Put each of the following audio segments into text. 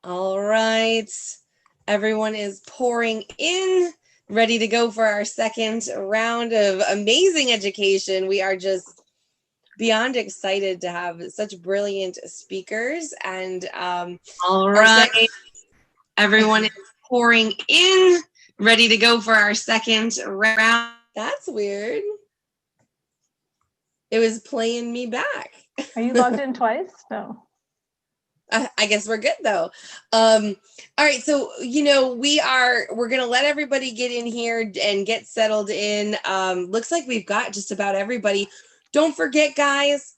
All right, everyone is pouring in, ready to go for our second round of amazing education. We are just beyond excited to have such brilliant speakers. And all right, everyone is pouring in, ready to go for our second round. That's weird. It was playing me back. Are you logged in twice? No. I guess we're good though. All right, so we're gonna let everybody get in here and get settled in. Looks like we've got just about everybody. Don't forget, guys,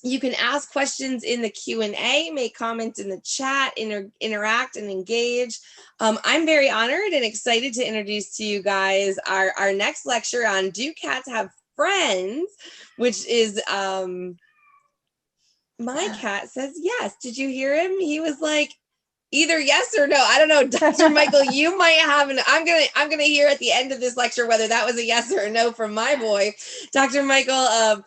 you can ask questions in the Q&A, make comments in the chat, interact and engage. I'm very honored and excited to introduce to you guys our next lecture on Do Cats Have Friends, which is my cat says yes. Did you hear him? He was like, either yes or no. I don't know, Dr. Michael, you might have I'm gonna hear at the end of this lecture whether that was a yes or a no from my boy. Dr. Michael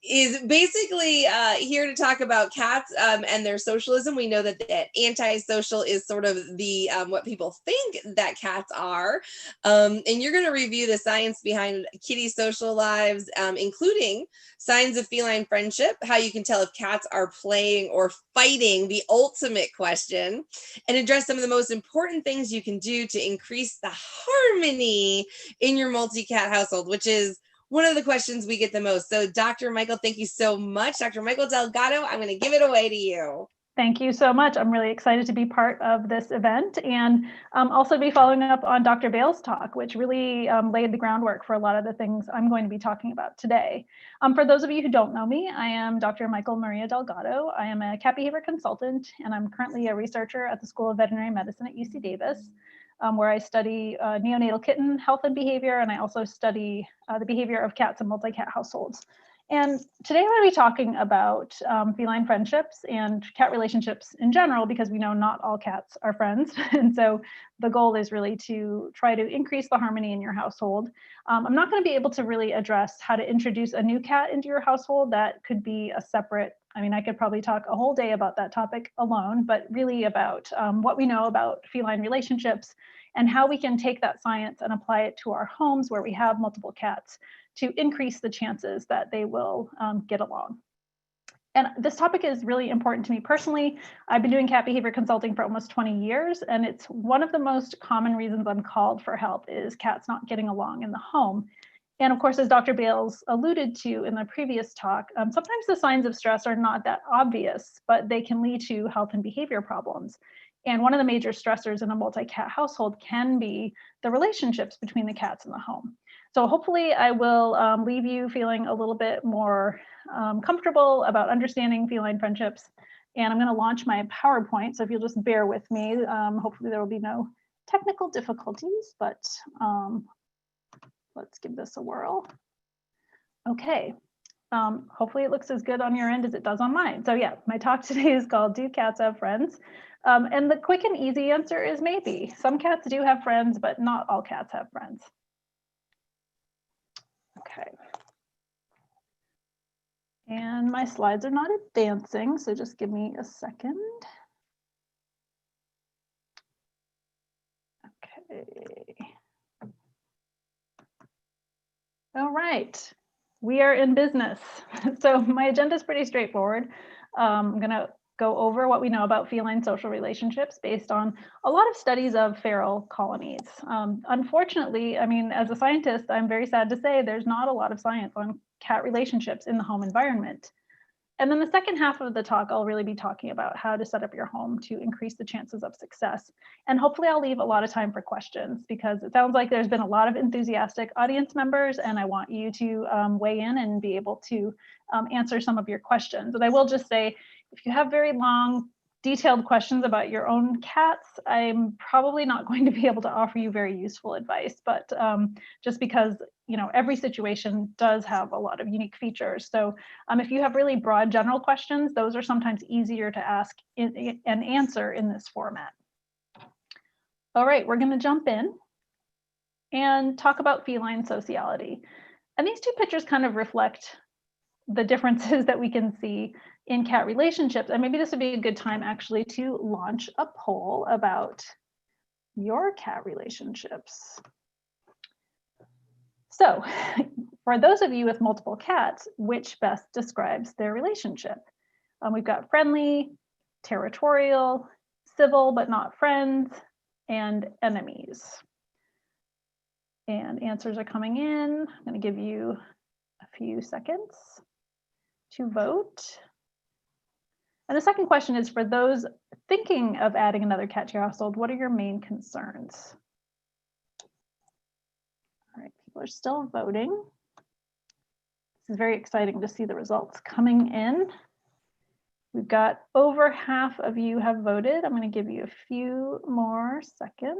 is basically here to talk about cats and their socialism. We know that antisocial is sort of the what people think that cats are. And you're gonna review the science behind kitty social lives, including signs of feline friendship, how you can tell if cats are playing or fighting, the ultimate question, and address some of the most important things you can do to increase the harmony in your multi-cat household, which is one of the questions we get the most. So Dr. Michael, thank you so much. Dr. Mikel Delgado, I'm going to give it away to you. Thank you so much. I'm really excited to be part of this event and also be following up on Dr. Bale's talk, which really laid the groundwork for a lot of the things I'm going to be talking about today. For those of you who don't know me, I am Dr. Mikel Maria Delgado. I am a cat behavior consultant, and I'm currently a researcher at the School of Veterinary Medicine at UC Davis, where I study neonatal kitten health and behavior, and I also study the behavior of cats in multi-cat households. And today I'm going to be talking about feline friendships and cat relationships in general, because we know not all cats are friends. And so the goal is really to try to increase the harmony in your household. I'm not going to be able to really address how to introduce a new cat into your household. That could be a separate, I could probably talk a whole day about that topic alone, but really about what we know about feline relationships and how we can take that science and apply it to our homes where we have multiple cats to increase the chances that they will get along. And this topic is really important to me personally. I've been doing cat behavior consulting for almost 20 years, and it's one of the most common reasons I'm called for help is cats not getting along in the home. And of course, as Dr. Bales alluded to in the previous talk, sometimes the signs of stress are not that obvious, but they can lead to health and behavior problems. And one of the major stressors in a multi-cat household can be the relationships between the cats in the home. So hopefully I will leave you feeling a little bit more comfortable about understanding feline friendships. And I'm going to launch my PowerPoint. So if you'll just bear with me, hopefully there will be no technical difficulties, but let's give this a whirl. Okay. Hopefully it looks as good on your end as it does on mine. So yeah, my talk today is called Do Cats Have Friends? And the quick and easy answer is maybe. Some cats do have friends, but not all cats have friends. Okay. And my slides are not advancing, so just give me a second. Okay. All right, we are in business. So my agenda is pretty straightforward. I'm gonna go over what we know about feline social relationships based on a lot of studies of feral colonies. Unfortunately, as a scientist, I'm very sad to say there's not a lot of science on cat relationships in the home environment. And then the second half of the talk, I'll really be talking about how to set up your home to increase the chances of success. And hopefully I'll leave a lot of time for questions, because it sounds like there's been a lot of enthusiastic audience members, and I want you to weigh in and be able to answer some of your questions. And I will just say, if you have very long, detailed questions about your own cats, I'm probably not going to be able to offer you very useful advice, but just because every situation does have a lot of unique features. So if you have really broad general questions, those are sometimes easier to ask and answer in this format. All right, we're going to jump in and talk about feline sociality. And these two pictures kind of reflect the differences that we can see in cat relationships. And maybe this would be a good time actually to launch a poll about your cat relationships. So for those of you with multiple cats, which best describes their relationship? We've got friendly, territorial, civil but not friends, and enemies. And answers are coming in. I'm going to give you a few seconds to vote. And the second question is for those thinking of adding another cat to your household, what are your main concerns? All right, people are still voting. This is very exciting to see the results coming in. We've got over half of you have voted. I'm going to give you a few more seconds.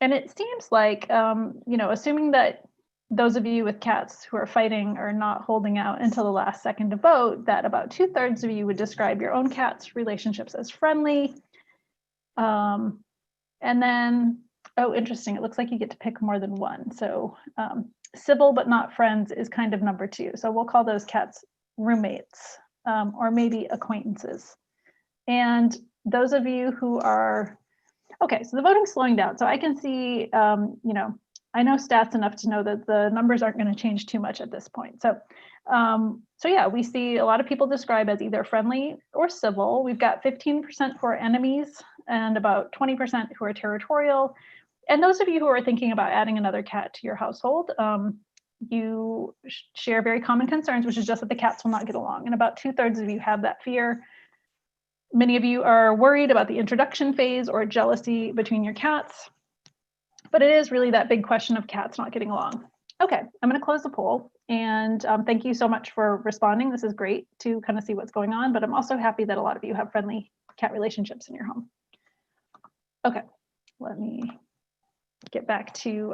And it seems like, assuming that those of you with cats who are fighting are not holding out until the last second to vote, that about 2/3 of you would describe your own cat's relationships as friendly. And then, oh, interesting. It looks like you get to pick more than one. So civil but not friends is kind of number 2. So we'll call those cats roommates or maybe acquaintances. And those of you who are, okay, so the voting's slowing down. So I can see, I know stats enough to know that the numbers aren't going to change too much at this point. So yeah, we see a lot of people describe as either friendly or civil. We've got 15% who are enemies and about 20% who are territorial. And those of you who are thinking about adding another cat to your household, you share very common concerns, which is just that the cats will not get along. And about 2/3 of you have that fear. Many of you are worried about the introduction phase or jealousy between your cats. But it is really that big question of cats not getting along. Okay, I'm going to close the poll. And thank you so much for responding. This is great to kind of see what's going on. But I'm also happy that a lot of you have friendly cat relationships in your home. Okay, let me get back to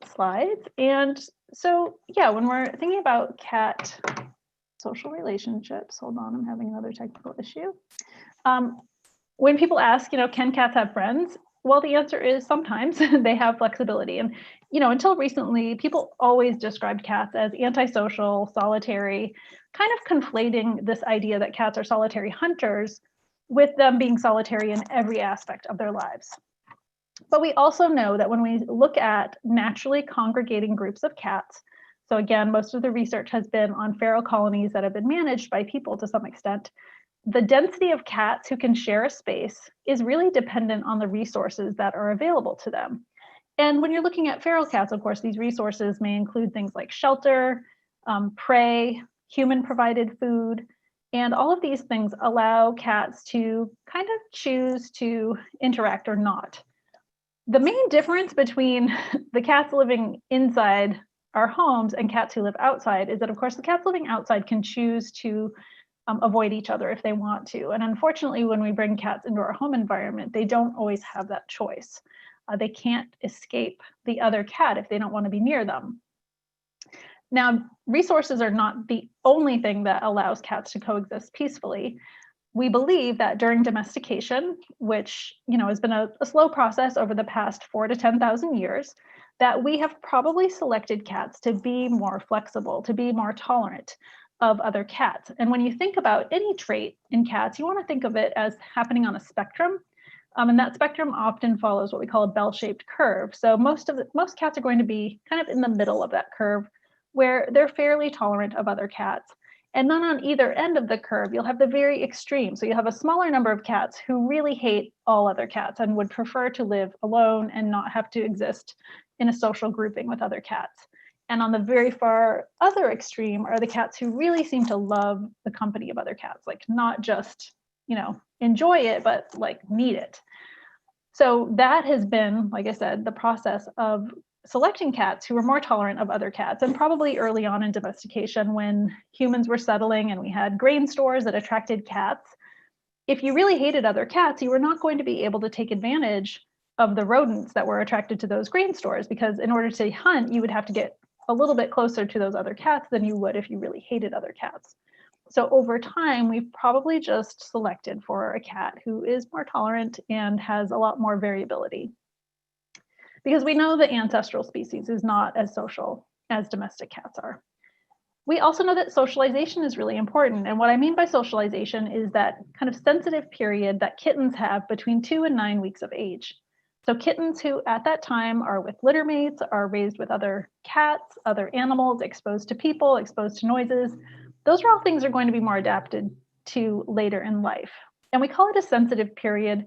slides. And so, yeah, when we're thinking about cat social relationships, hold on, I'm having another technical issue. When people ask, can cats have friends? Well, the answer is sometimes they have flexibility. And, until recently, people always described cats as antisocial, solitary, kind of conflating this idea that cats are solitary hunters with them being solitary in every aspect of their lives. But we also know that when we look at naturally congregating groups of cats, so again, most of the research has been on feral colonies that have been managed by people to some extent, the density of cats who can share a space is really dependent on the resources that are available to them. And when you're looking at feral cats, of course, these resources may include things like shelter, prey, human-provided food, and all of these things allow cats to kind of choose to interact or not. The main difference between the cats living inside our homes and cats who live outside is that, of course, the cats living outside can choose to avoid each other if they want to. And unfortunately, when we bring cats into our home environment, they don't always have that choice. They can't escape the other cat if they don't want to be near them. Now, resources are not the only thing that allows cats to coexist peacefully. We believe that during domestication, which has been a slow process over the past 4,000 to 10,000 years, that we have probably selected cats to be more flexible, to be more tolerant of other cats. And when you think about any trait in cats, you want to think of it as happening on a spectrum. And that spectrum often follows what we call a bell-shaped curve. So most cats are going to be kind of in the middle of that curve, where they're fairly tolerant of other cats. And then on either end of the curve, you'll have the very extreme. So you have a smaller number of cats who really hate all other cats and would prefer to live alone and not have to exist in a social grouping with other cats. And on the very far other extreme are the cats who really seem to love the company of other cats, like not just, enjoy it, but like need it. So that has been, like I said, the process of selecting cats who were more tolerant of other cats. And probably early on in domestication, when humans were settling and we had grain stores that attracted cats, if you really hated other cats, you were not going to be able to take advantage of the rodents that were attracted to those grain stores, because in order to hunt, you would have to get a little bit closer to those other cats than you would if you really hated other cats. So over time, we've probably just selected for a cat who is more tolerant and has a lot more variability. Because we know the ancestral species is not as social as domestic cats are. We also know that socialization is really important. And what I mean by socialization is that kind of sensitive period that kittens have between 2 and 9 weeks of age. So kittens who at that time are with litter mates, are raised with other cats, other animals, exposed to people, exposed to noises, those are all things that are going to be more adapted to later in life. And we call it a sensitive period,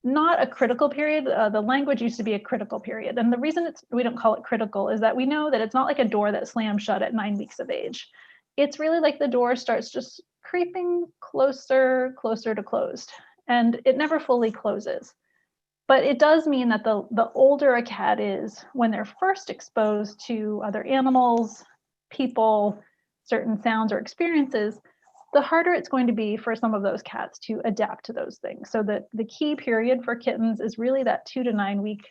not a critical period. The language used to be a critical period. And the reason we don't call it critical is that we know that it's not like a door that slams shut at 9 weeks of age. It's really like the door starts just creeping closer to closed, and it never fully closes. But it does mean that the older a cat is when they're first exposed to other animals, people, certain sounds or experiences, the harder it's going to be for some of those cats to adapt to those things. So the key period for kittens is really that 2 to 9 week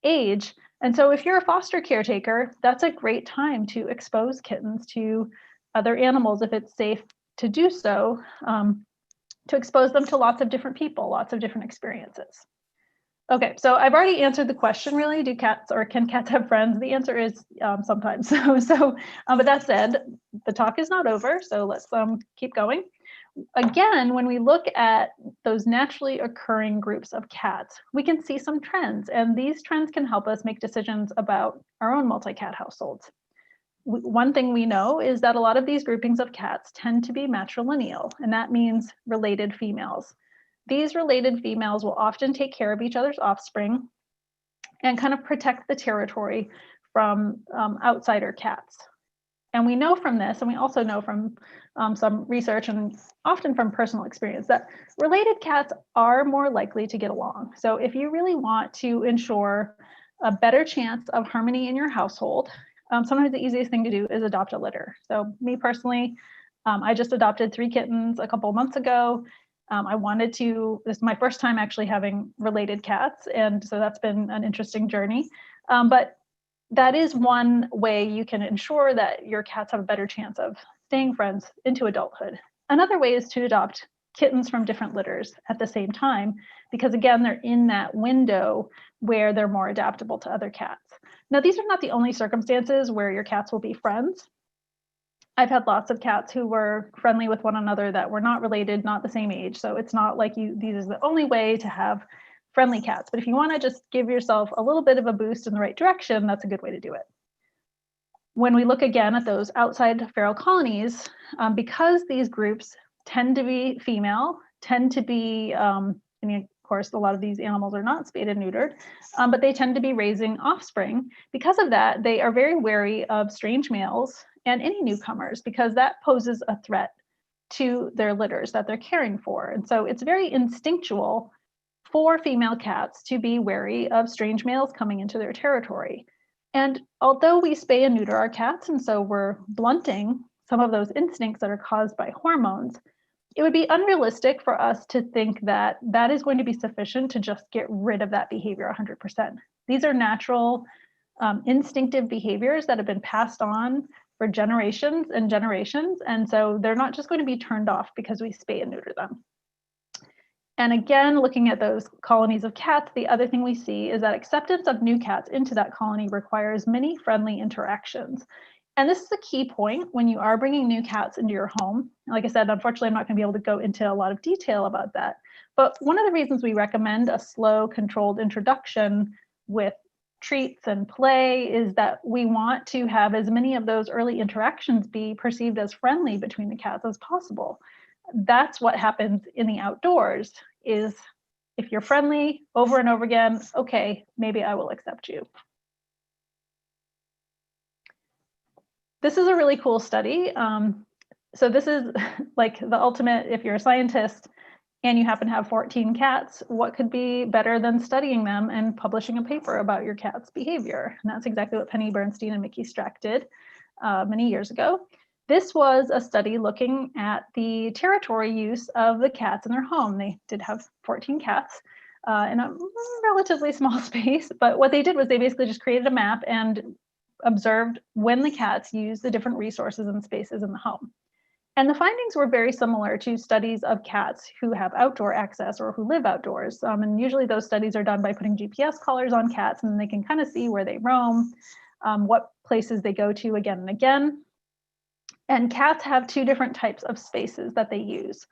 age. And so if you're a foster caretaker, that's a great time to expose kittens to other animals if it's safe to do so, to expose them to lots of different people, lots of different experiences. Okay, so I've already answered the question, really, do cats or can cats have friends? The answer is sometimes. But that said, the talk is not over, so let's keep going. Again, when we look at those naturally occurring groups of cats, we can see some trends, and these trends can help us make decisions about our own multi-cat households. One thing we know is that a lot of these groupings of cats tend to be matrilineal, and that means related females. These related females will often take care of each other's offspring and kind of protect the territory from outsider cats. And we know from this, and we also know from some research and often from personal experience, that related cats are more likely to get along. So if you really want to ensure a better chance of harmony in your household, sometimes the easiest thing to do is adopt a litter. So me personally, I just adopted 3 kittens a couple of months ago. I wanted to, this is my first time actually having related cats, and so that's been an interesting journey. But that is one way you can ensure that your cats have a better chance of staying friends into adulthood. Another way is to adopt kittens from different litters at the same time, because again, they're in that window where they're more adaptable to other cats. Now, these are not the only circumstances where your cats will be friends. I've had lots of cats who were friendly with one another that were not related, not the same age. So it's not like these is the only way to have friendly cats. But if you want to just give yourself a little bit of a boost in the right direction, that's a good way to do it. When we look again at those outside feral colonies, because these groups tend to be female, tend to be, and of course, a lot of these animals are not spayed and neutered, but they tend to be raising offspring. Because of that, they are very wary of strange males and any newcomers, because that poses a threat to their litters that they're caring for. And so it's very instinctual for female cats to be wary of strange males coming into their territory. And although we spay and neuter our cats, and so we're blunting some of those instincts that are caused by hormones, it would be unrealistic for us to think that that is going to be sufficient to just get rid of that behavior 100%. These are natural, instinctive behaviors that have been passed on for generations and generations. And so they're not just going to be turned off because we spay and neuter them. And again, looking at those colonies of cats, the other thing we see is that acceptance of new cats into that colony requires many friendly interactions. And this is a key point when you are bringing new cats into your home. Like I said, unfortunately, I'm not going to be able to go into a lot of detail about that. But one of the reasons we recommend a slow, controlled introduction with treats and play is that we want to have as many of those early interactions be perceived as friendly between the cats as possible. That's what happens in the outdoors, is if you're friendly over and over again, okay, maybe I will accept you. This is a really cool study. So this is like the ultimate, if you're a scientist and you happen to have 14 cats, what could be better than studying them and publishing a paper about your cat's behavior? And that's exactly what Penny Bernstein and Mickey Strack did many years ago. This was a study looking at the territory use of the cats in their home. They did have 14 cats in a relatively small space, but what they did was they basically just created a map and observed when the cats used the different resources and spaces in the home. And the findings were very similar to studies of cats who have outdoor access or who live outdoors. And usually those studies are done by putting GPS collars on cats, and they can kind of see where they roam. what places they go to again and again. And cats have two different types of spaces that they use.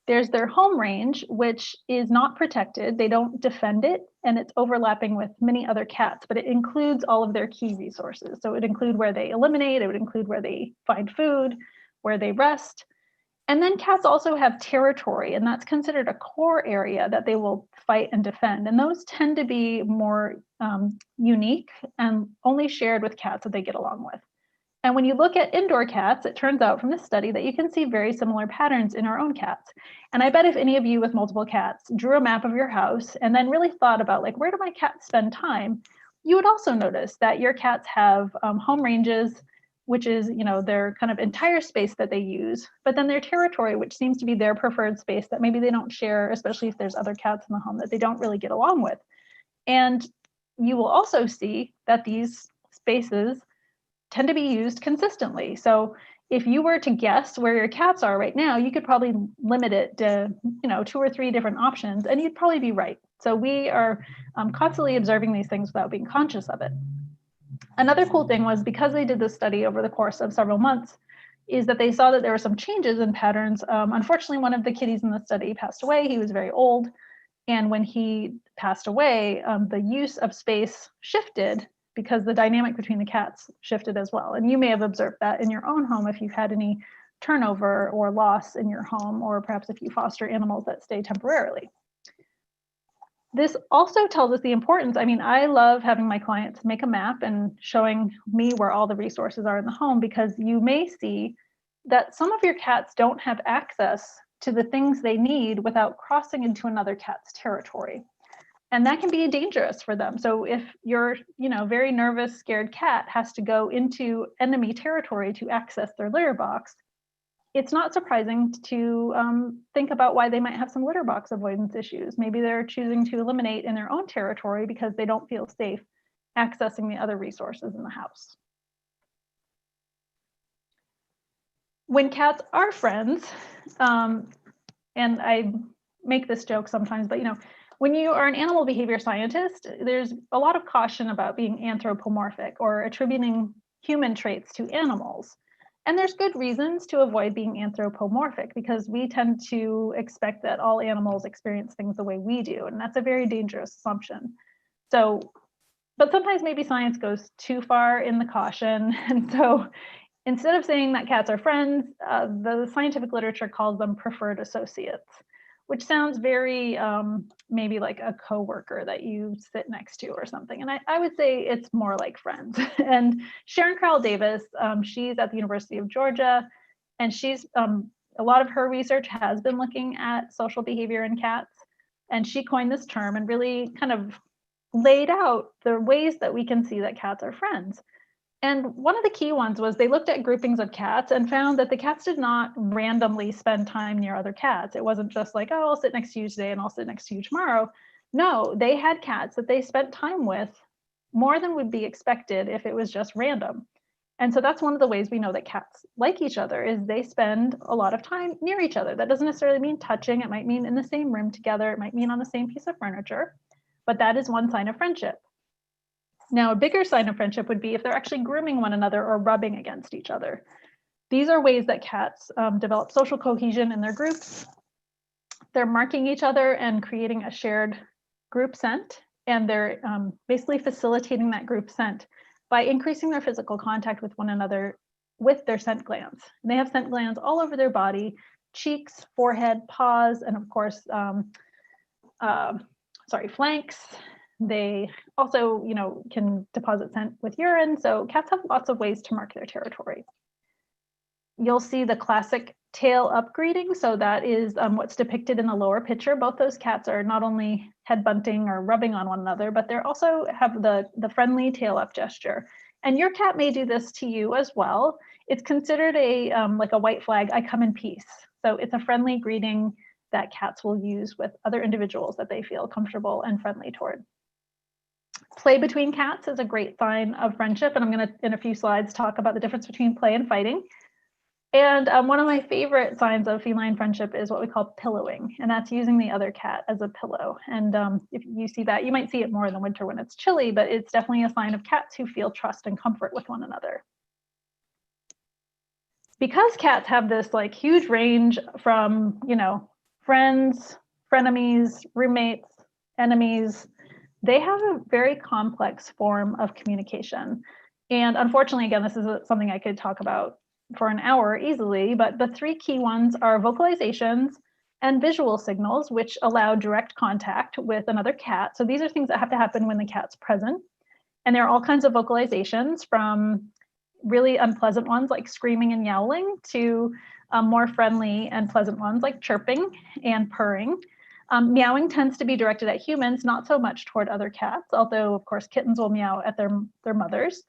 There's their home range, which is not protected. They don't defend it, and it's overlapping with many other cats, but it includes all of their key resources. So it would include where they eliminate, it would include where they find food, where they rest. And then cats also have territory, and that's considered a core area that they will fight and defend. And those tend to be more unique and only shared with cats that they get along with. And when you look at indoor cats, it turns out from this study that you can see very similar patterns in our own cats. And I bet if any of you with multiple cats drew a map of your house and then really thought about, like, where do my cats spend time? You would also notice that your cats have home ranges, which is, their kind of entire space that they use, but then their territory, which seems to be their preferred space that maybe they don't share, especially if there's other cats in the home that they don't really get along with. And you will also see that these spaces tend to be used consistently. So if you were to guess where your cats are right now, you could probably limit it to, 2 or 3 different options, and you'd probably be right. So we are constantly observing these things without being conscious of it. Another cool thing was, because they did this study over the course of several months, is that they saw that there were some changes in patterns. Unfortunately, one of the kitties in the study passed away. He was very old. And when he passed away, the use of space shifted because the dynamic between the cats shifted as well. And you may have observed that in your own home if you've had any turnover or loss in your home, or perhaps if you foster animals that stay temporarily. This also tells us the importance. I mean, I love having my clients make a map and showing me where all the resources are in the home, because you may see that some of your cats don't have access to the things they need without crossing into another cat's territory. And that can be dangerous for them. So if your, very nervous, scared cat has to go into enemy territory to access their litter box, it's not surprising to think about why they might have some litter box avoidance issues. Maybe they're choosing to eliminate in their own territory because they don't feel safe accessing the other resources in the house. When cats are friends, and I make this joke sometimes, but when you are an animal behavior scientist, there's a lot of caution about being anthropomorphic or attributing human traits to animals. And there's good reasons to avoid being anthropomorphic, because we tend to expect that all animals experience things the way we do, and that's a very dangerous assumption. So, but sometimes maybe science goes too far in the caution, and so instead of saying that cats are friends, the scientific literature calls them preferred associates, which sounds very maybe like a coworker that you sit next to or something. And I would say it's more like friends. And Sharon Crowell Davis, she's at the University of Georgia, and she's a lot of her research has been looking at social behavior in cats. And she coined this term and really kind of laid out the ways that we can see that cats are friends. And one of the key ones was they looked at groupings of cats and found that the cats did not randomly spend time near other cats. It wasn't just like, oh, I'll sit next to you today and I'll sit next to you tomorrow. No, they had cats that they spent time with more than would be expected if it was just random. And so that's one of the ways we know that cats like each other, is they spend a lot of time near each other. That doesn't necessarily mean touching. It might mean in the same room together. It might mean on the same piece of furniture, but that is one sign of friendship. Now, a bigger sign of friendship would be if they're actually grooming one another or rubbing against each other. These are ways that cats develop social cohesion in their groups. They're marking each other and creating a shared group scent, and they're basically facilitating that group scent by increasing their physical contact with one another with their scent glands. And they have scent glands all over their body: cheeks, forehead, paws, and of course, flanks. They also, can deposit scent with urine. So cats have lots of ways to mark their territory. You'll see the classic tail up greeting. So that is what's depicted in the lower picture. Both those cats are not only head bunting or rubbing on one another, but they also have the friendly tail up gesture. And your cat may do this to you as well. It's considered like a white flag, I come in peace. So it's a friendly greeting that cats will use with other individuals that they feel comfortable and friendly toward. Play between cats is a great sign of friendship, and I'm going to, in a few slides, talk about the difference between play and fighting. And one of my favorite signs of feline friendship is what we call pillowing, and that's using the other cat as a pillow. And if you see that, you might see it more in the winter when it's chilly, but it's definitely a sign of cats who feel trust and comfort with one another. Because cats have this like huge range from, friends, frenemies, roommates, enemies, they have a very complex form of communication. And unfortunately, again, this is something I could talk about for an hour easily, but the three key ones are vocalizations and visual signals, which allow direct contact with another cat. So these are things that have to happen when the cat's present. And there are all kinds of vocalizations, from really unpleasant ones like screaming and yowling to more friendly and pleasant ones like chirping and purring. Meowing tends to be directed at humans, not so much toward other cats, although of course kittens will meow at their mothers.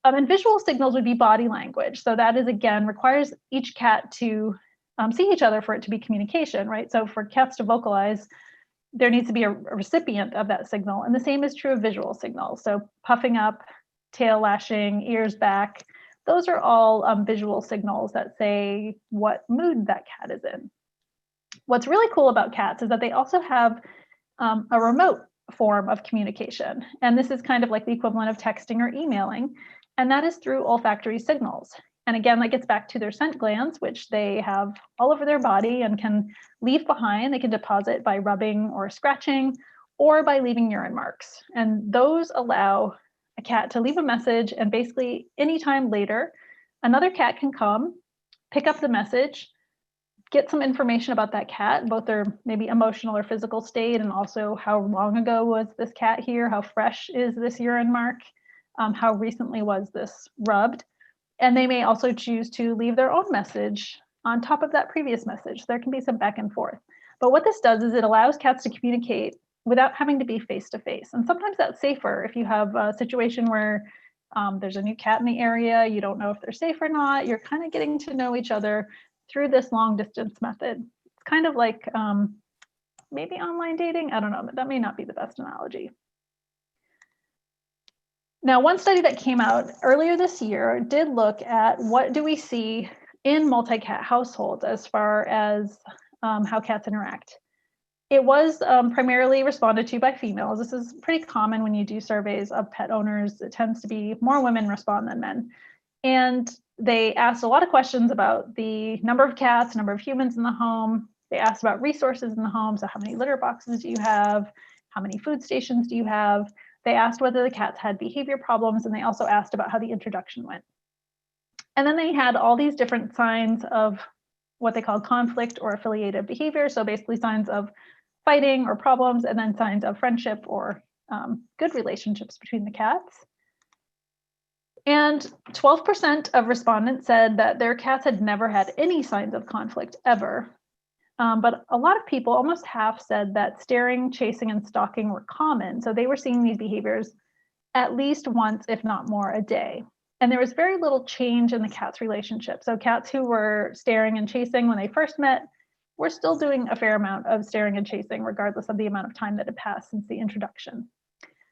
And visual signals would be body language. So that is, again, requires each cat to see each other for it to be communication, right? So for cats to vocalize, there needs to be a recipient of that signal. And the same is true of visual signals. So puffing up, tail lashing, ears back, those are all visual signals that say what mood that cat is in. What's really cool about cats is that they also have a remote form of communication. And this is kind of like the equivalent of texting or emailing. And that is through olfactory signals. And again, that gets back to their scent glands, which they have all over their body and can leave behind. They can deposit by rubbing or scratching, or by leaving urine marks. And those allow a cat to leave a message, and basically anytime later, another cat can come, pick up the message, get some information about that cat, both their maybe emotional or physical state, and also how long ago was this cat here, how fresh is this urine mark, how recently was this rubbed. And they may also choose to leave their own message on top of that previous message. There can be some back and forth. But what this does is it allows cats to communicate without having to be face-to-face. And sometimes that's safer if you have a situation where there's a new cat in the area, you don't know if they're safe or not, you're kind of getting to know each other through this long distance method. It's kind of like maybe online dating. I don't know, but that may not be the best analogy. Now, one study that came out earlier this year did look at what do we see in multi-cat households as far as how cats interact. It was primarily responded to by females. This is pretty common when you do surveys of pet owners. It tends to be more women respond than men. And they asked a lot of questions about the number of cats, number of humans in the home. They asked about resources in the home. So how many litter boxes do you have? How many food stations do you have? They asked whether the cats had behavior problems, and they also asked about how the introduction went. And then they had all these different signs of what they called conflict or affiliative behavior. So basically signs of fighting or problems, and then signs of friendship or good relationships between the cats. And 12% of respondents said that their cats had never had any signs of conflict ever. But a lot of people, almost half, said that staring, chasing, and stalking were common. So they were seeing these behaviors at least once, if not more, a day. And there was very little change in the cat's relationship. So cats who were staring and chasing when they first met were still doing a fair amount of staring and chasing, regardless of the amount of time that had passed since the introduction.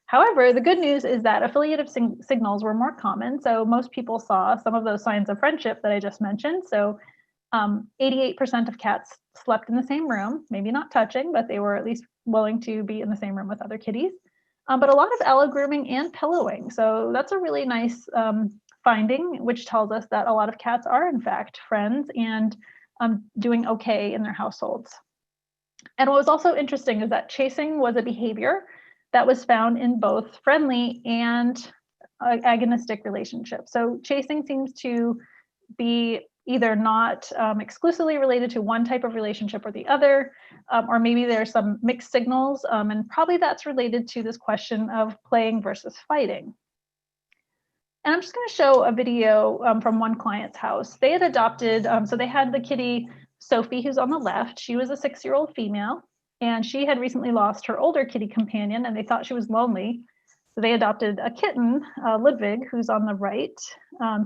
However, the good news is that affiliative signals were more common. So most people saw some of those signs of friendship that I just mentioned. So 88% of cats slept in the same room, maybe not touching, but they were at least willing to be in the same room with other kitties. But a lot of allo-grooming and pillowing. So that's a really nice finding, which tells us that a lot of cats are in fact friends and doing okay in their households. And what was also interesting is that chasing was a behavior that was found in both friendly and agonistic relationships. So chasing seems to be either not exclusively related to one type of relationship or the other, or maybe there's some mixed signals, and probably that's related to this question of playing versus fighting. And I'm just going to show a video from one client's house. They had adopted, so they had the kitty Sophie, who's on the left. She was a 6-year-old female, and she had recently lost her older kitty companion, and they thought she was lonely. So they adopted a kitten, Ludwig, who's on the right,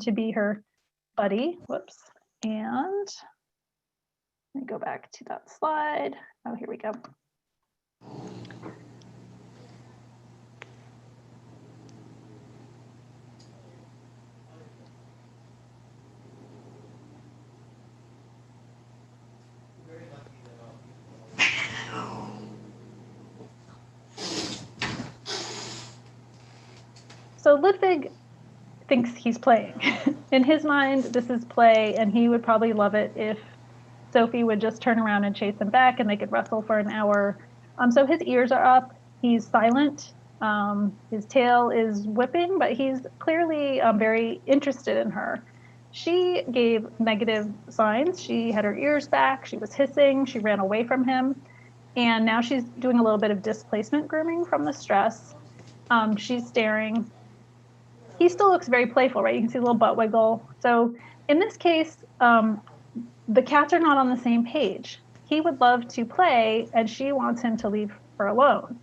to be her buddy. Whoops. And let me go back to that slide. Oh, here we go. So Ludwig thinks he's playing. In his mind, this is play, and he would probably love it if Sophie would just turn around and chase him back and they could wrestle for an hour. So his ears are up, he's silent, his tail is whipping, but he's clearly very interested in her. She gave negative signs. She had her ears back, she was hissing, she ran away from him, and now she's doing a little bit of displacement grooming from the stress. She's staring. He still looks very playful, right? You can see a little butt wiggle. So in this case, the cats are not on the same page. He would love to play, and she wants him to leave her alone.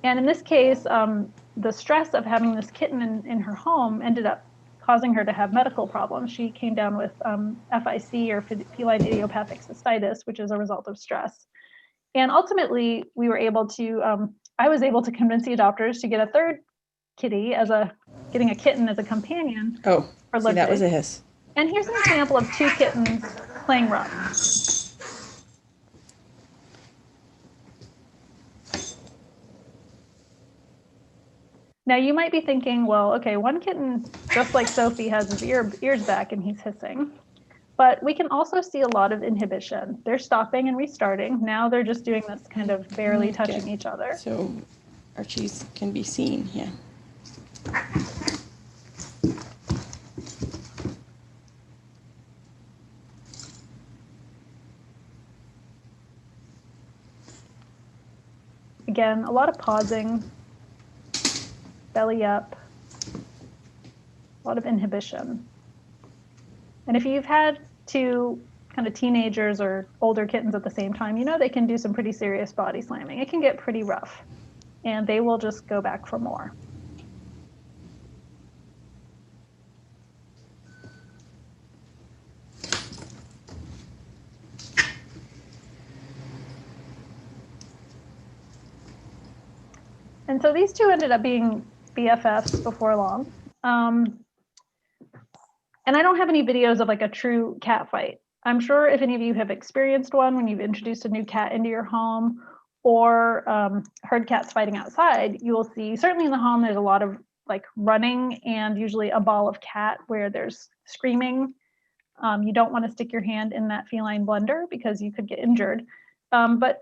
And in this case, the stress of having this kitten in her home ended up causing her to have medical problems. She came down with FIC, or feline idiopathic cystitis, which is a result of stress. And ultimately, we were able to, I was able to convince the adopters to get a third kitty getting a kitten as a companion. Oh, for Ludwig. That was a hiss. And here's an example of two kittens playing rough. Now you might be thinking, well, okay, one kitten, just like Sophie, has his ears back and he's hissing. But we can also see a lot of inhibition. They're stopping and restarting. Now they're just doing this kind of barely touching each other. So Archie's can be seen, yeah. Again, a lot of pausing, belly up, a lot of inhibition. And if you've had two kind of teenagers or older kittens at the same time, you know they can do some pretty serious body slamming. It can get pretty rough, and they will just go back for more. And so these two ended up being BFFs before long. And I don't have any videos of like a true cat fight. I'm sure if any of you have experienced one when you've introduced a new cat into your home, or heard cats fighting outside, you will see, certainly in the home, there's a lot of like running and usually a ball of cat where there's screaming. You don't want to stick your hand in that feline blender because you could get injured. But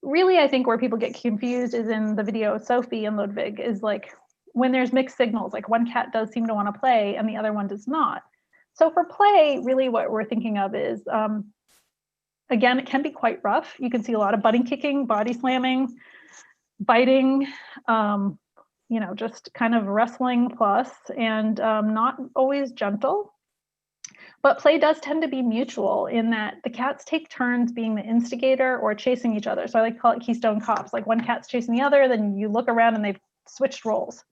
really, I think where people get confused is in the video of Sophie and Ludwig, is like when there's mixed signals, like one cat does seem to want to play and the other one does not. So for play, really what we're thinking of is, again, it can be quite rough. You can see a lot of butting kicking, body slamming, biting, you know, just kind of wrestling plus, and not always gentle. But play does tend to be mutual in that the cats take turns being the instigator or chasing each other. So I like to call it Keystone Cops, like one cat's chasing the other, then you look around and they've switched roles.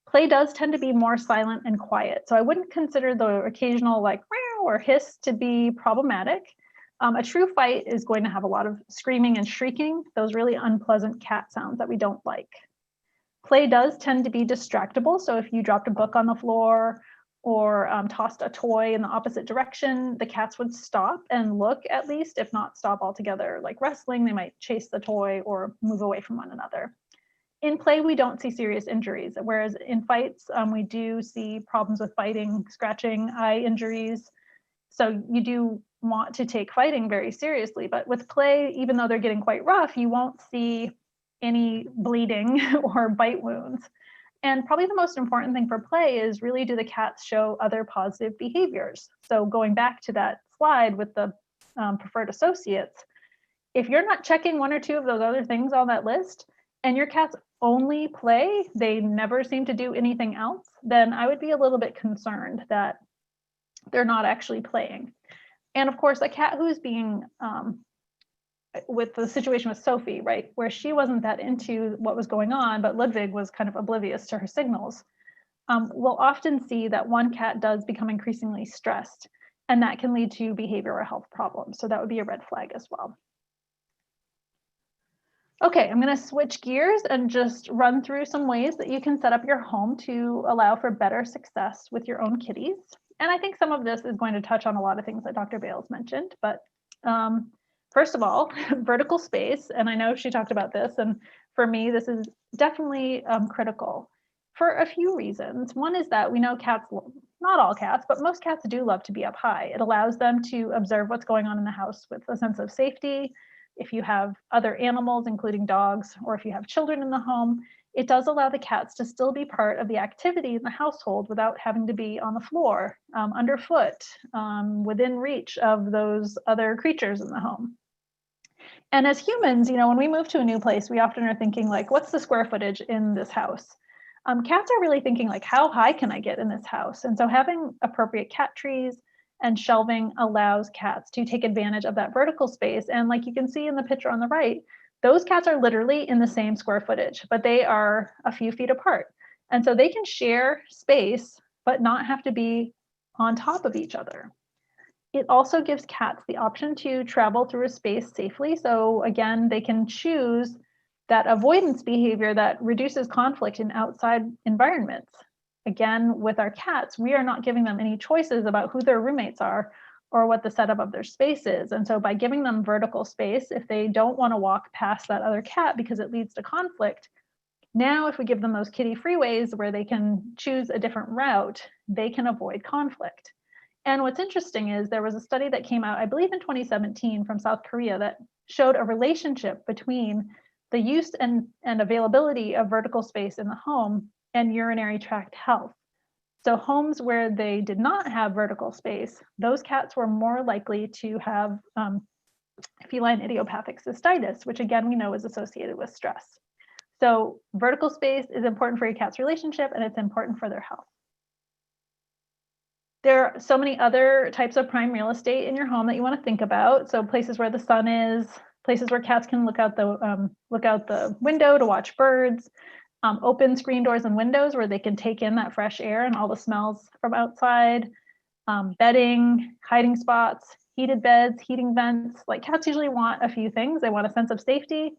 Play does tend to be more silent and quiet. So I wouldn't consider the occasional like meow or hiss to be problematic. A true fight is going to have a lot of screaming and shrieking, those really unpleasant cat sounds that we don't like. Play does tend to be distractible. So if you dropped a book on the floor or tossed a toy in the opposite direction, the cats would stop and look, at least, if not stop altogether. Like wrestling, they might chase the toy or move away from one another. In play, we don't see serious injuries, whereas in fights, we do see problems with biting, scratching, eye injuries. So you do want to take fighting very seriously. But with play, even though they're getting quite rough, you won't see any bleeding or bite wounds. And probably the most important thing for play is really, do the cats show other positive behaviors? So going back to that slide with the preferred associates, if you're not checking one or two of those other things on that list, and your cats only play, they never seem to do anything else, then I would be a little bit concerned that they're not actually playing. And of course, a cat who's being, with the situation with Sophie, right, where she wasn't that into what was going on, but Ludwig was kind of oblivious to her signals, we'll often see that one cat does become increasingly stressed, and that can lead to behavioral health problems. So that would be a red flag as well. Okay, I'm going to switch gears and just run through some ways that you can set up your home to allow for better success with your own kitties. And I think some of this is going to touch on a lot of things that Dr. Bales mentioned, but first of all, vertical space, and I know she talked about this, and for me, this is definitely critical. for a few reasons. One is that we know cats, not all cats, but most cats do love to be up high. It allows them to observe what's going on in the house with a sense of safety. If you have other animals, including dogs, or if you have children in the home, it does allow the cats to still be part of the activity in the household without having to be on the floor, underfoot, within reach of those other creatures in the home. And as humans, when we move to a new place, we often are thinking like, what's the square footage in this house? Cats are really thinking like, how high can I get in this house? And so having appropriate cat trees and shelving allows cats to take advantage of that vertical space. And like you can see in the picture on the right, those cats are literally in the same square footage, but they are a few feet apart. And so they can share space, but not have to be on top of each other. It also gives cats the option to travel through a space safely. So again, they can choose that avoidance behavior that reduces conflict in outside environments. Again, with our cats, we are not giving them any choices about who their roommates are or what the setup of their space is. And so by giving them vertical space, if they don't want to walk past that other cat because it leads to conflict, now if we give them those kitty freeways where they can choose a different route, they can avoid conflict. And what's interesting is there was a study that came out, I believe in 2017 from South Korea, that showed a relationship between the use and availability of vertical space in the home and urinary tract health. So homes where they did not have vertical space, those cats were more likely to have feline idiopathic cystitis, which again, we know is associated with stress. So vertical space is important for your cat's relationship and it's important for their health. There are so many other types of prime real estate in your home that you want to think about. So places where the sun is, places where cats can look out the window to watch birds, open screen doors and windows where they can take in that fresh air and all the smells from outside, bedding, hiding spots, heated beds, heating vents. Like cats usually want a few things. They want a sense of safety.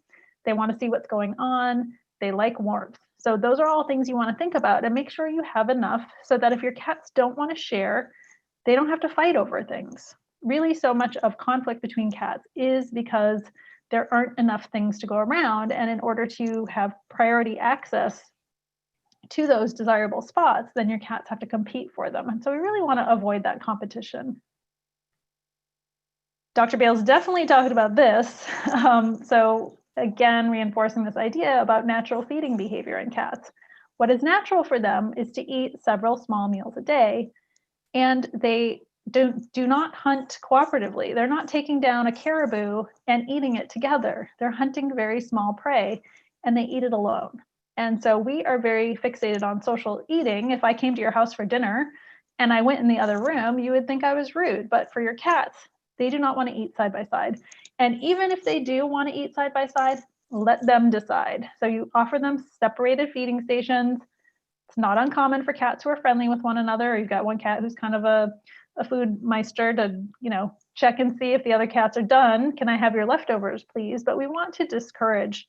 They want to see what's going on. They like warmth. So those are all things you want to think about and make sure you have enough so that if your cats don't want to share, they don't have to fight over things. Really, so much of conflict between cats is because there aren't enough things to go around. And in order to have priority access to those desirable spots, then your cats have to compete for them. And so we really want to avoid that competition. Dr. Bales definitely talked about this. So again, reinforcing this idea about natural feeding behavior in cats. What is natural for them is to eat several small meals a day, and they do not hunt cooperatively. They're not taking down a caribou and eating it together. They're hunting very small prey and they eat it alone. And so we are very fixated on social eating. If I came to your house for dinner and I went in the other room, you would think I was rude. But for your cats, they do not want to eat side by side. And even if they do want to eat side by side, let them decide. So you offer them separated feeding stations. It's not uncommon for cats who are friendly with one another. You've got one cat who's kind of a food meister to, check and see if the other cats are done. Can I have your leftovers, please? But we want to discourage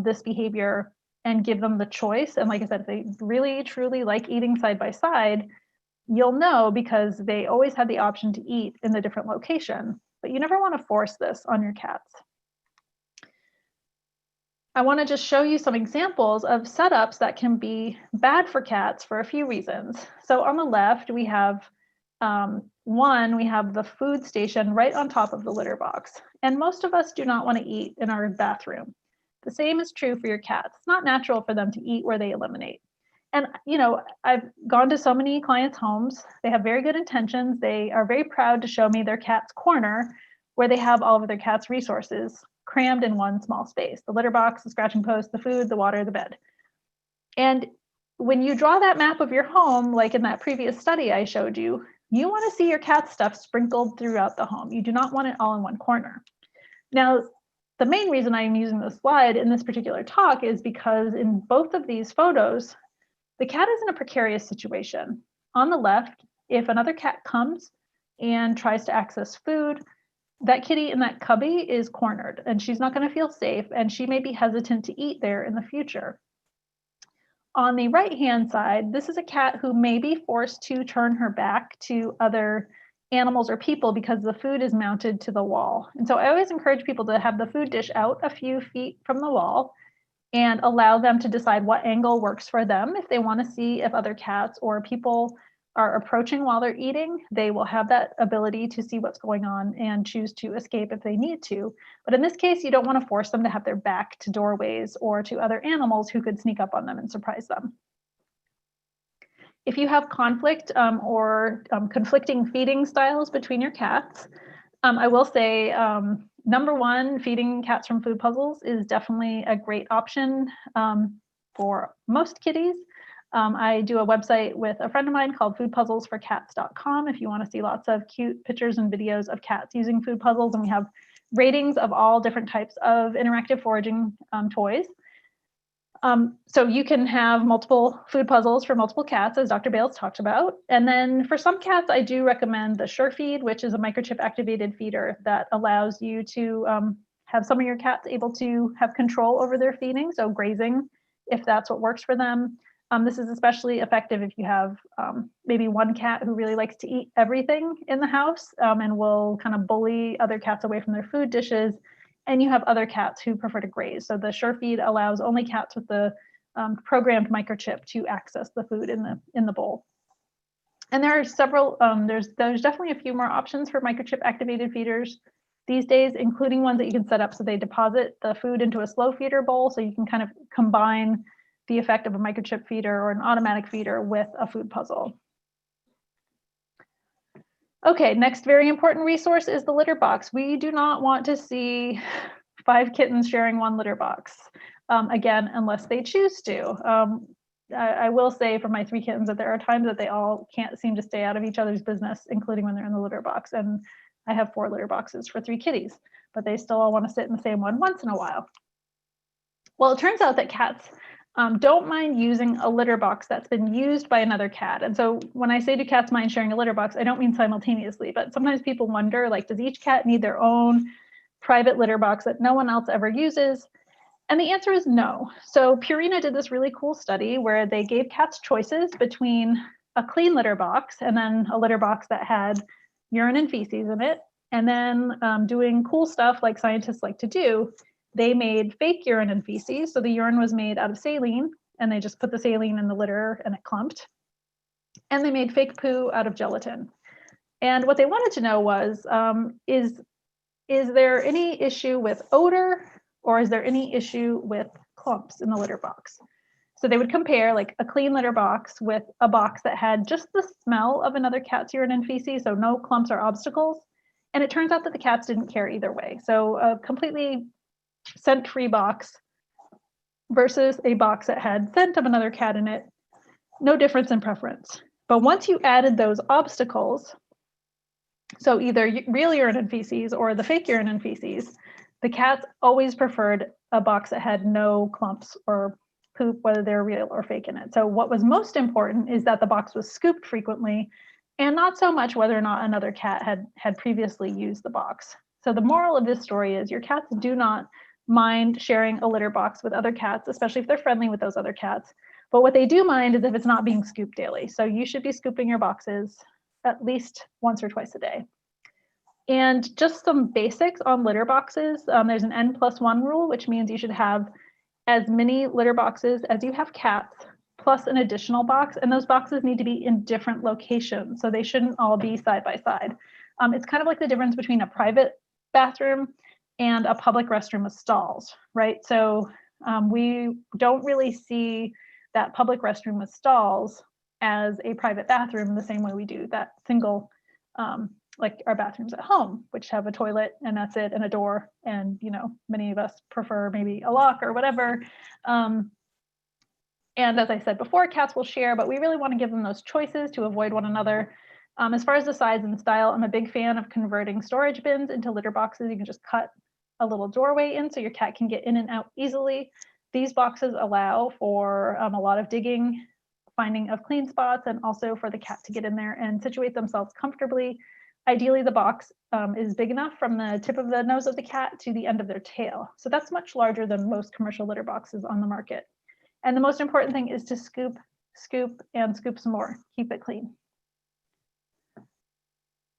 this behavior and give them the choice. And like I said, if they really, truly like eating side by side, you'll know because they always have the option to eat in the different location. But you never want to force this on your cats. I want to just show you some examples of setups that can be bad for cats for a few reasons. So on the left, we have we have the food station right on top of the litter box. And most of us do not want to eat in our bathroom. The same is true for your cats. It's not natural for them to eat where they eliminate. And, I've gone to so many clients' homes. They have very good intentions. They are very proud to show me their cat's corner where they have all of their cat's resources crammed in one small space: the litter box, the scratching post, the food, the water, the bed. And when you draw that map of your home, like in that previous study I showed you, you want to see your cat stuff sprinkled throughout the home. You do not want it all in one corner. Now, the main reason I'm using this slide in this particular talk is because in both of these photos, the cat is in a precarious situation. On the left, if another cat comes and tries to access food, that kitty in that cubby is cornered and she's not going to feel safe and she may be hesitant to eat there in the future. On the right-hand side, this is a cat who may be forced to turn her back to other animals or people because the food is mounted to the wall. And so I always encourage people to have the food dish out a few feet from the wall and allow them to decide what angle works for them. If they want to see if other cats or people are approaching while they're eating, they will have that ability to see what's going on and choose to escape if they need to. But in this case, you don't want to force them to have their back to doorways or to other animals who could sneak up on them and surprise them. If you have conflict or conflicting feeding styles between your cats, I will say, number one, feeding cats from food puzzles is definitely a great option for most kitties. I do a website with a friend of mine called foodpuzzlesforcats.com if you want to see lots of cute pictures and videos of cats using food puzzles. And we have ratings of all different types of interactive foraging toys. So you can have multiple food puzzles for multiple cats, as Dr. Bales talked about. And then for some cats, I do recommend the SureFeed, which is a microchip activated feeder that allows you to have some of your cats able to have control over their feeding, so grazing, if that's what works for them. This is especially effective if you have maybe one cat who really likes to eat everything in the house and will kind of bully other cats away from their food dishes. And you have other cats who prefer to graze. So the SureFeed allows only cats with the programmed microchip to access the food in the bowl. And there are several, there's definitely a few more options for microchip activated feeders these days, including ones that you can set up so they deposit the food into a slow feeder bowl. So you can kind of combine the effect of a microchip feeder or an automatic feeder with a food puzzle. Okay, next very important resource is the litter box. We do not want to see 5 kittens sharing one litter box, again, unless they choose to. I will say for my 3 kittens that there are times that they all can't seem to stay out of each other's business, including when they're in the litter box. And I have 4 litter boxes for 3 kitties, but they still all want to sit in the same one once in a while. Well, it turns out that cats don't mind using a litter box that's been used by another cat. And so when I say do cats mind sharing a litter box, I don't mean simultaneously, but sometimes people wonder, like, does each cat need their own private litter box that no one else ever uses? And the answer is no. So Purina did this really cool study where they gave cats choices between a clean litter box and then a litter box that had urine and feces in it. And then doing cool stuff like scientists like to do, they made fake urine and feces. So the urine was made out of saline, and they just put the saline in the litter and it clumped. And they made fake poo out of gelatin. And what they wanted to know was, is there any issue with odor, or is there any issue with clumps in the litter box? So they would compare like a clean litter box with a box that had just the smell of another cat's urine and feces, so no clumps or obstacles. And it turns out that the cats didn't care either way. So a completely scent-free box versus a box that had scent of another cat in it, no difference in preference. But once you added those obstacles, so either real urine and feces or the fake urine and feces, the cats always preferred a box that had no clumps or poop, whether they're real or fake in it. So what was most important is that the box was scooped frequently, and not so much whether or not another cat had previously used the box. So the moral of this story is your cats do not mind sharing a litter box with other cats, especially if they're friendly with those other cats. But what they do mind is if it's not being scooped daily. So you should be scooping your boxes at least once or twice a day. And just some basics on litter boxes. There's an N+1 rule, which means you should have as many litter boxes as you have cats, plus an additional box. And those boxes need to be in different locations. So they shouldn't all be side by side. It's kind of like the difference between a private bathroom and a public restroom with stalls, right? So we don't really see that public restroom with stalls as a private bathroom in the same way we do that single, like our bathrooms at home, which have a toilet and that's it, and a door. And, you know, many of us prefer maybe a lock or whatever. And as I said before, cats will share, but we really want to give them those choices to avoid one another. As far as the size and style, I'm a big fan of converting storage bins into litter boxes. You can just cut a little doorway in so your cat can get in and out easily. These boxes allow for a lot of digging, finding of clean spots, and also for the cat to get in there and situate themselves comfortably. Ideally, the box is big enough from the tip of the nose of the cat to the end of their tail. So that's much larger than most commercial litter boxes on the market. And the most important thing is to scoop, and scoop some more. Keep it clean.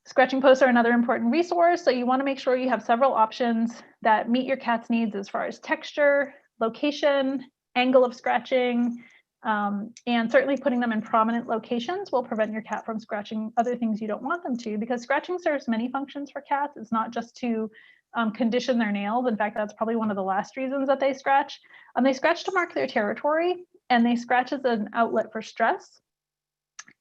Scratching posts are another important resource. So you want to make sure you have several options that meet your cat's needs as far as texture, location, angle of scratching, and certainly putting them in prominent locations will prevent your cat from scratching other things you don't want them to, because scratching serves many functions for cats. It's not just to condition their nails. In fact, that's probably one of the last reasons that they scratch. They scratch to mark their territory, and they scratch as an outlet for stress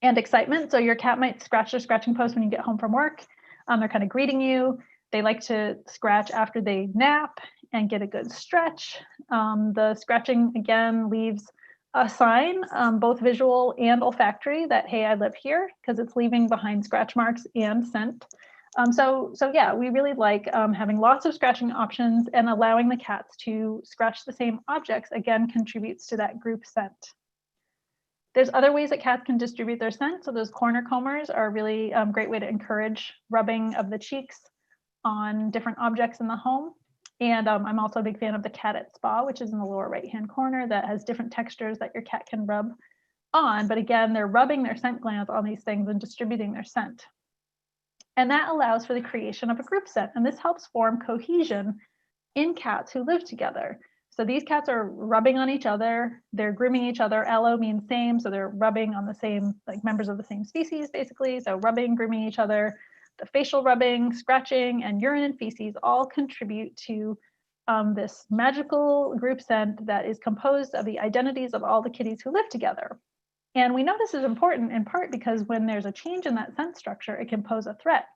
and excitement. So your cat might scratch their scratching post when you get home from work. They're kind of greeting you. They like to scratch after they nap and get a good stretch. The scratching, again, leaves a sign, both visual and olfactory, that, hey, I live here, because it's leaving behind scratch marks and scent. So yeah, we really like having lots of scratching options, and allowing the cats to scratch the same objects, again, contributes to that group scent. There's other ways that cats can distribute their scent. So those corner combers are a really great way to encourage rubbing of the cheeks on different objects in the home. And I'm also a big fan of the Cat at Spa, which is in the lower right-hand corner, that has different textures that your cat can rub on. But again, they're rubbing their scent glands on these things and distributing their scent. And that allows for the creation of a group scent. And this helps form cohesion in cats who live together. So these cats are rubbing on each other, they're grooming each other. Allo means same, so they're rubbing on the same, like members of the same species, basically. So rubbing, grooming each other, the facial rubbing, scratching, and urine and feces all contribute to this magical group scent that is composed of the identities of all the kitties who live together. And we know this is important in part because when there's a change in that scent structure, it can pose a threat.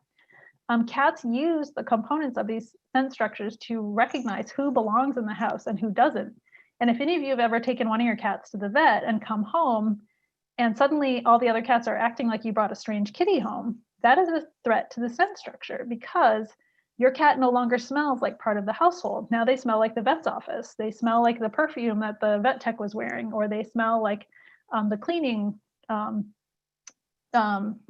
Cats use the components of these scent structures to recognize who belongs in the house and who doesn't. And if any of you have ever taken one of your cats to the vet and come home, and suddenly all the other cats are acting like you brought a strange kitty home, that is a threat to the scent structure, because your cat no longer smells like part of the household. Now they smell like the vet's office. They smell like the perfume that the vet tech was wearing, or they smell like the cleaning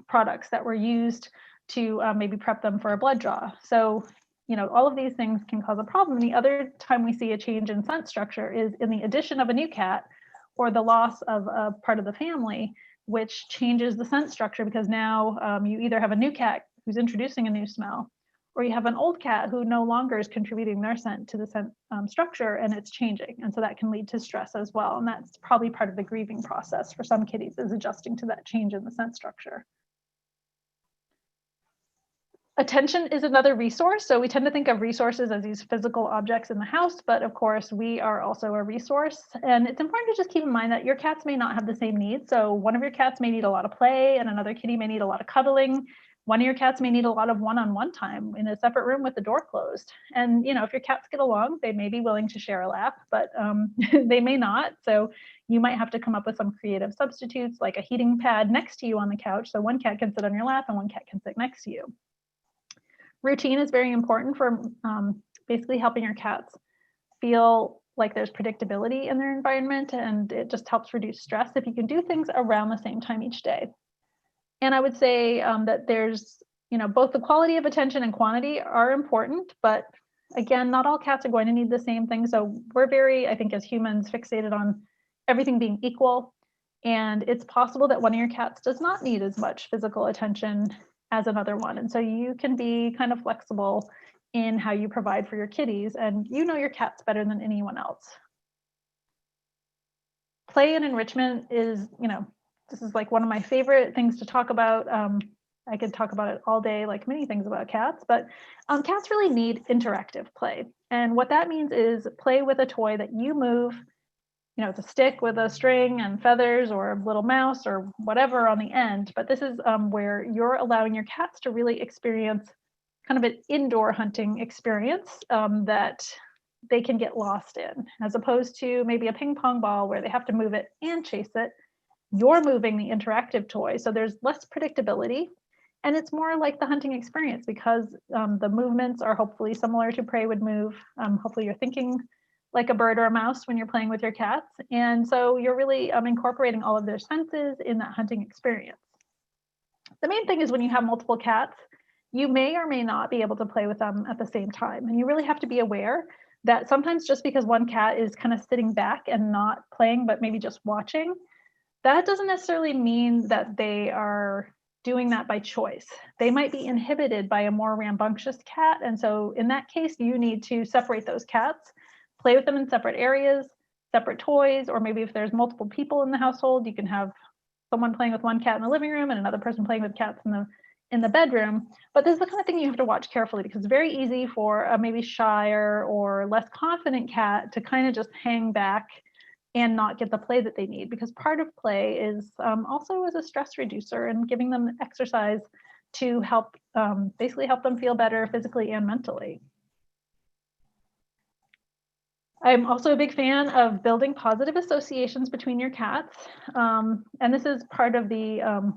products that were used to maybe prep them for a blood draw. So, all of these things can cause a problem. And the other time we see a change in scent structure is in the addition of a new cat, or the loss of a part of the family, which changes the scent structure, because now you either have a new cat who's introducing a new smell, or you have an old cat who no longer is contributing their scent to the scent structure, and it's changing. And so that can lead to stress as well. And that's probably part of the grieving process for some kitties, is adjusting to that change in the scent structure. Attention is another resource. So we tend to think of resources as these physical objects in the house, but of course we are also a resource. And it's important to just keep in mind that your cats may not have the same needs. So one of your cats may need a lot of play, and another kitty may need a lot of cuddling. One of your cats may need a lot of one-on-one time in a separate room with the door closed. And if your cats get along, they may be willing to share a lap, but they may not. So you might have to come up with some creative substitutes, like a heating pad next to you on the couch, so one cat can sit on your lap and one cat can sit next to you. Routine is very important for basically helping your cats feel like there's predictability in their environment, and it just helps reduce stress if you can do things around the same time each day. And I would say that there's, both the quality of attention and quantity are important, but again, not all cats are going to need the same thing. So we're very, I think, as humans, fixated on everything being equal. And it's possible that one of your cats does not need as much physical attention as another one. And so you can be kind of flexible in how you provide for your kitties, and your cats better than anyone else. Play and enrichment is, this is like one of my favorite things to talk about. I could talk about it all day, like many things about cats, but cats really need interactive play. And what that means is play with a toy that you move. It's a stick with a string and feathers, or a little mouse or whatever on the end. But this is where you're allowing your cats to really experience kind of an indoor hunting experience that they can get lost in, as opposed to maybe a ping pong ball where they have to move it and chase it. You're moving the interactive toy, so there's less predictability, and it's more like the hunting experience, because the movements are hopefully similar to prey would move. Hopefully you're thinking like a bird or a mouse when you're playing with your cats. And so you're really incorporating all of their senses in that hunting experience. The main thing is, when you have multiple cats, you may or may not be able to play with them at the same time. And you really have to be aware that sometimes just because one cat is kind of sitting back and not playing, but maybe just watching, that doesn't necessarily mean that they are doing that by choice. They might be inhibited by a more rambunctious cat. And so in that case, you need to separate those cats Play with them in separate areas, separate toys, or maybe if there's multiple people in the household, you can have someone playing with one cat in the living room and another person playing with cats in the bedroom. But this is the kind of thing you have to watch carefully, because it's very easy for a maybe shyer or less confident cat to kind of just hang back and not get the play that they need, because part of play is also as a stress reducer and giving them exercise to help basically help them feel better physically and mentally. I'm also a big fan of building positive associations between your cats. And this is part of the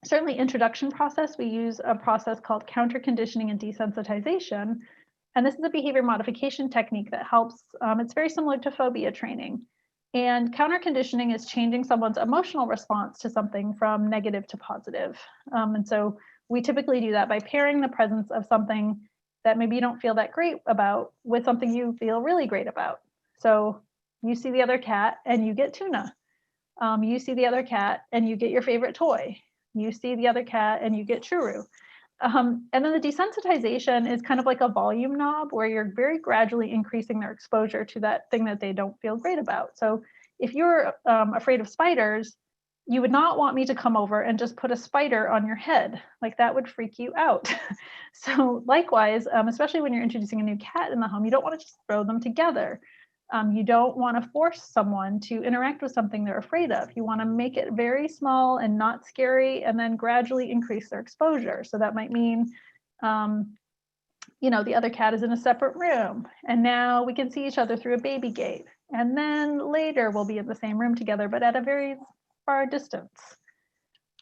certainly introduction process. We use a process called counter conditioning and desensitization. And this is a behavior modification technique that helps. It's very similar to phobia training. And counter conditioning is changing someone's emotional response to something from negative to positive. And so we typically do that by pairing the presence of something that maybe you don't feel that great about with something you feel really great about. So you see the other cat and you get tuna. You see the other cat and you get your favorite toy. You see the other cat and you get churu. And then the desensitization is kind of like a volume knob where you're very gradually increasing their exposure to that thing that they don't feel great about. So if you're afraid of spiders, you would not want me to come over and just put a spider on your head. Like that would freak you out. So likewise, especially when you're introducing a new cat in the home, you don't want to just throw them together. You don't want to force someone to interact with something they're afraid of. You want to make it very small and not scary, and then gradually increase their exposure. So that might mean, the other cat is in a separate room, and now we can see each other through a baby gate. And then later we'll be in the same room together, but at a very far distance.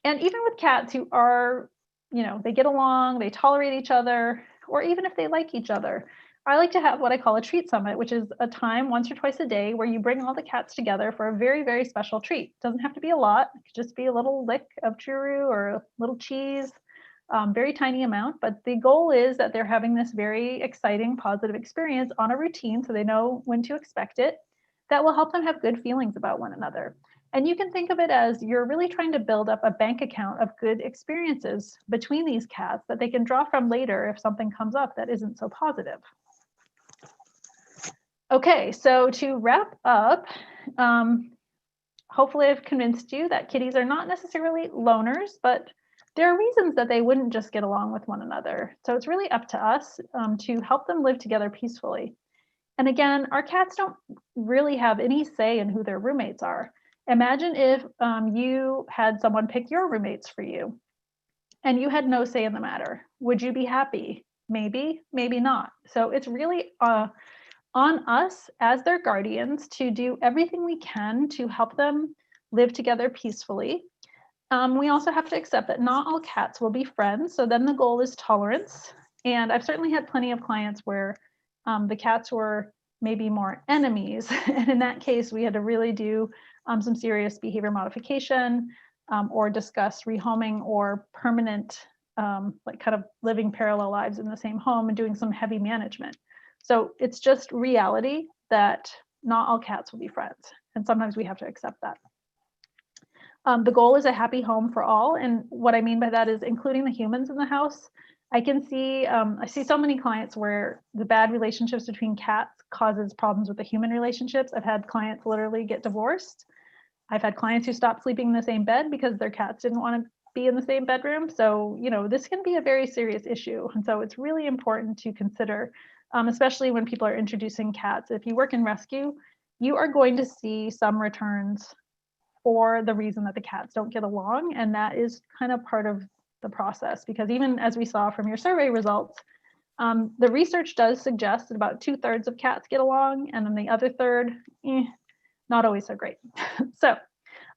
And even with cats who are, they get along, they tolerate each other, or even if they like each other, I like to have what I call a treat summit, which is a time once or twice a day where you bring all the cats together for a very, very special treat. It doesn't have to be a lot. It could just be a little lick of churu or a little cheese, very tiny amount. But the goal is that they're having this very exciting, positive experience on a routine so they know when to expect it. That will help them have good feelings about one another. And you can think of it as you're really trying to build up a bank account of good experiences between these cats that they can draw from later if something comes up that isn't so positive. Okay, so to wrap up, hopefully I've convinced you that kitties are not necessarily loners, but there are reasons that they wouldn't just get along with one another. So it's really up to us to help them live together peacefully. And again, our cats don't really have any say in who their roommates are. Imagine if you had someone pick your roommates for you and you had no say in the matter. Would you be happy? Maybe, maybe not. So it's really on us as their guardians to do everything we can to help them live together peacefully. We also have to accept that not all cats will be friends. So then the goal is tolerance. And I've certainly had plenty of clients where the cats were maybe more enemies. And in that case, we had to really do some serious behavior modification or discuss rehoming or permanent, like kind of living parallel lives in the same home and doing some heavy management. So it's just reality that not all cats will be friends. And sometimes we have to accept that. The goal is a happy home for all. And what I mean by that is including the humans in the house. I see so many clients where the bad relationships between cats causes problems with the human relationships. I've had clients literally get divorced. I've had clients who stopped sleeping in the same bed because their cats didn't want to be in the same bedroom. So, this can be a very serious issue. And so it's really important to consider, especially when people are introducing cats. If you work in rescue, you are going to see some returns for the reason that the cats don't get along. And that is kind of part of the process, because even as we saw from your survey results, the research does suggest that about 2/3 of cats get along, and then the other third, not always so great. So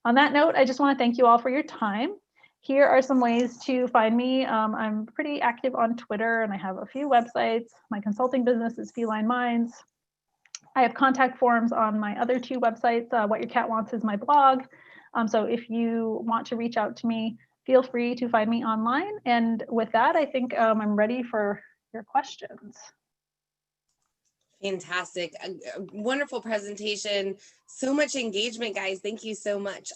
on that note, I just want to thank you all for your time. Here are some ways to find me. I'm pretty active on Twitter and I have a few websites. My consulting business is Feline Minds. I have contact forms on my other 2 websites. What Your Cat Wants is my blog. So if you want to reach out to me, feel free to find me online. And with that, I think I'm ready for your questions. Fantastic. A wonderful presentation. So much engagement, guys. Thank you so much.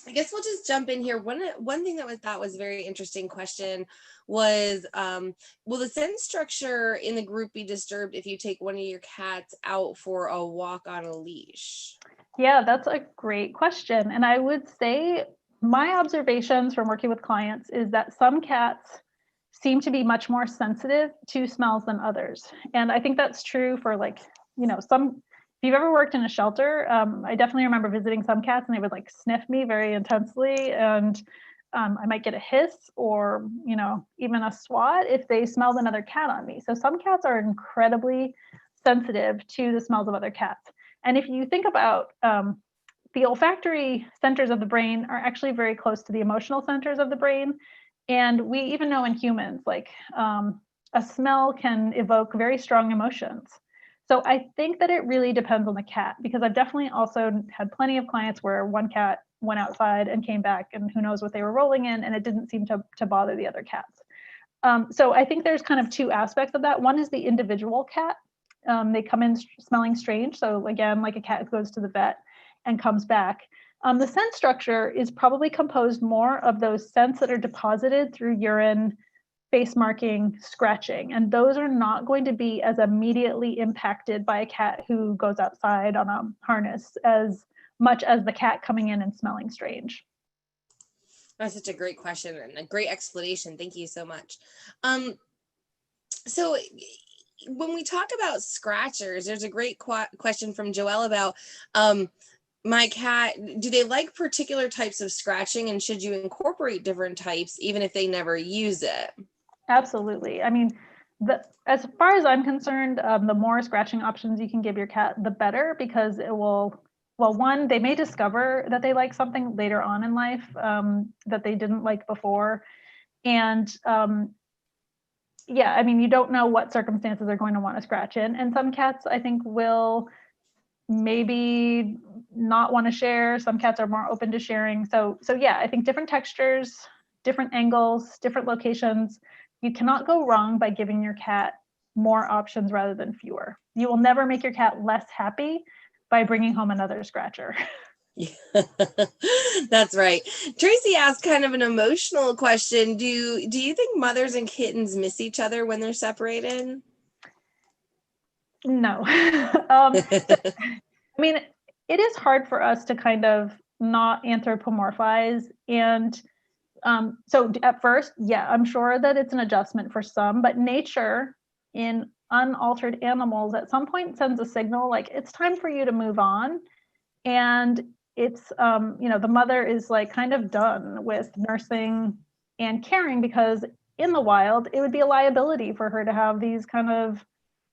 I guess we'll just jump in here. One thing that was very interesting question was, will the scent structure in the group be disturbed if you take one of your cats out for a walk on a leash? Yeah, that's a great question. And I would say my observations from working with clients is that some cats seem to be much more sensitive to smells than others. And I think that's true for like, if you've ever worked in a shelter, I definitely remember visiting some cats and they would like sniff me very intensely. And I might get a hiss or, even a swat if they smelled another cat on me. So some cats are incredibly sensitive to the smells of other cats. And if you think about the olfactory centers of the brain are actually very close to the emotional centers of the brain. And we even know in humans, like a smell can evoke very strong emotions. So I think that it really depends on the cat, because I've definitely also had plenty of clients where one cat went outside and came back and who knows what they were rolling in, and it didn't seem to bother the other cats. So I think there's kind of two aspects of that. One is the individual cat. They come in smelling strange. So again, like a cat who goes to the vet and comes back. The scent structure is probably composed more of those scents that are deposited through urine, face marking, scratching. And those are not going to be as immediately impacted by a cat who goes outside on a harness as much as the cat coming in and smelling strange. That's such a great question and a great explanation. Thank you so much. So when we talk about scratchers, there's a great question from Joelle about my cat. Do they like particular types of scratching, and should you incorporate different types even if they never use it? Absolutely. I mean, as far as I'm concerned, the more scratching options you can give your cat, the better, because it will, well, one, they may discover that they like something later on in life that they didn't like before. And yeah, I mean, you don't know what circumstances are going to want to scratch in. And some cats, I think, will maybe not want to share. Some cats are more open to sharing. So yeah, I think different textures, different angles, different locations. You cannot go wrong by giving your cat more options rather than fewer. You will never make your cat less happy by bringing home another scratcher. Yeah, that's right. Tracy asked kind of an emotional question. Do you think mothers and kittens miss each other when they're separated? No. I mean, it is hard for us to kind of not anthropomorphize. And so at first, yeah, I'm sure that it's an adjustment for some, but nature in unaltered animals at some point sends a signal like it's time for you to move on. And it's, the mother is like kind of done with nursing and caring, because in the wild, it would be a liability for her to have these kind of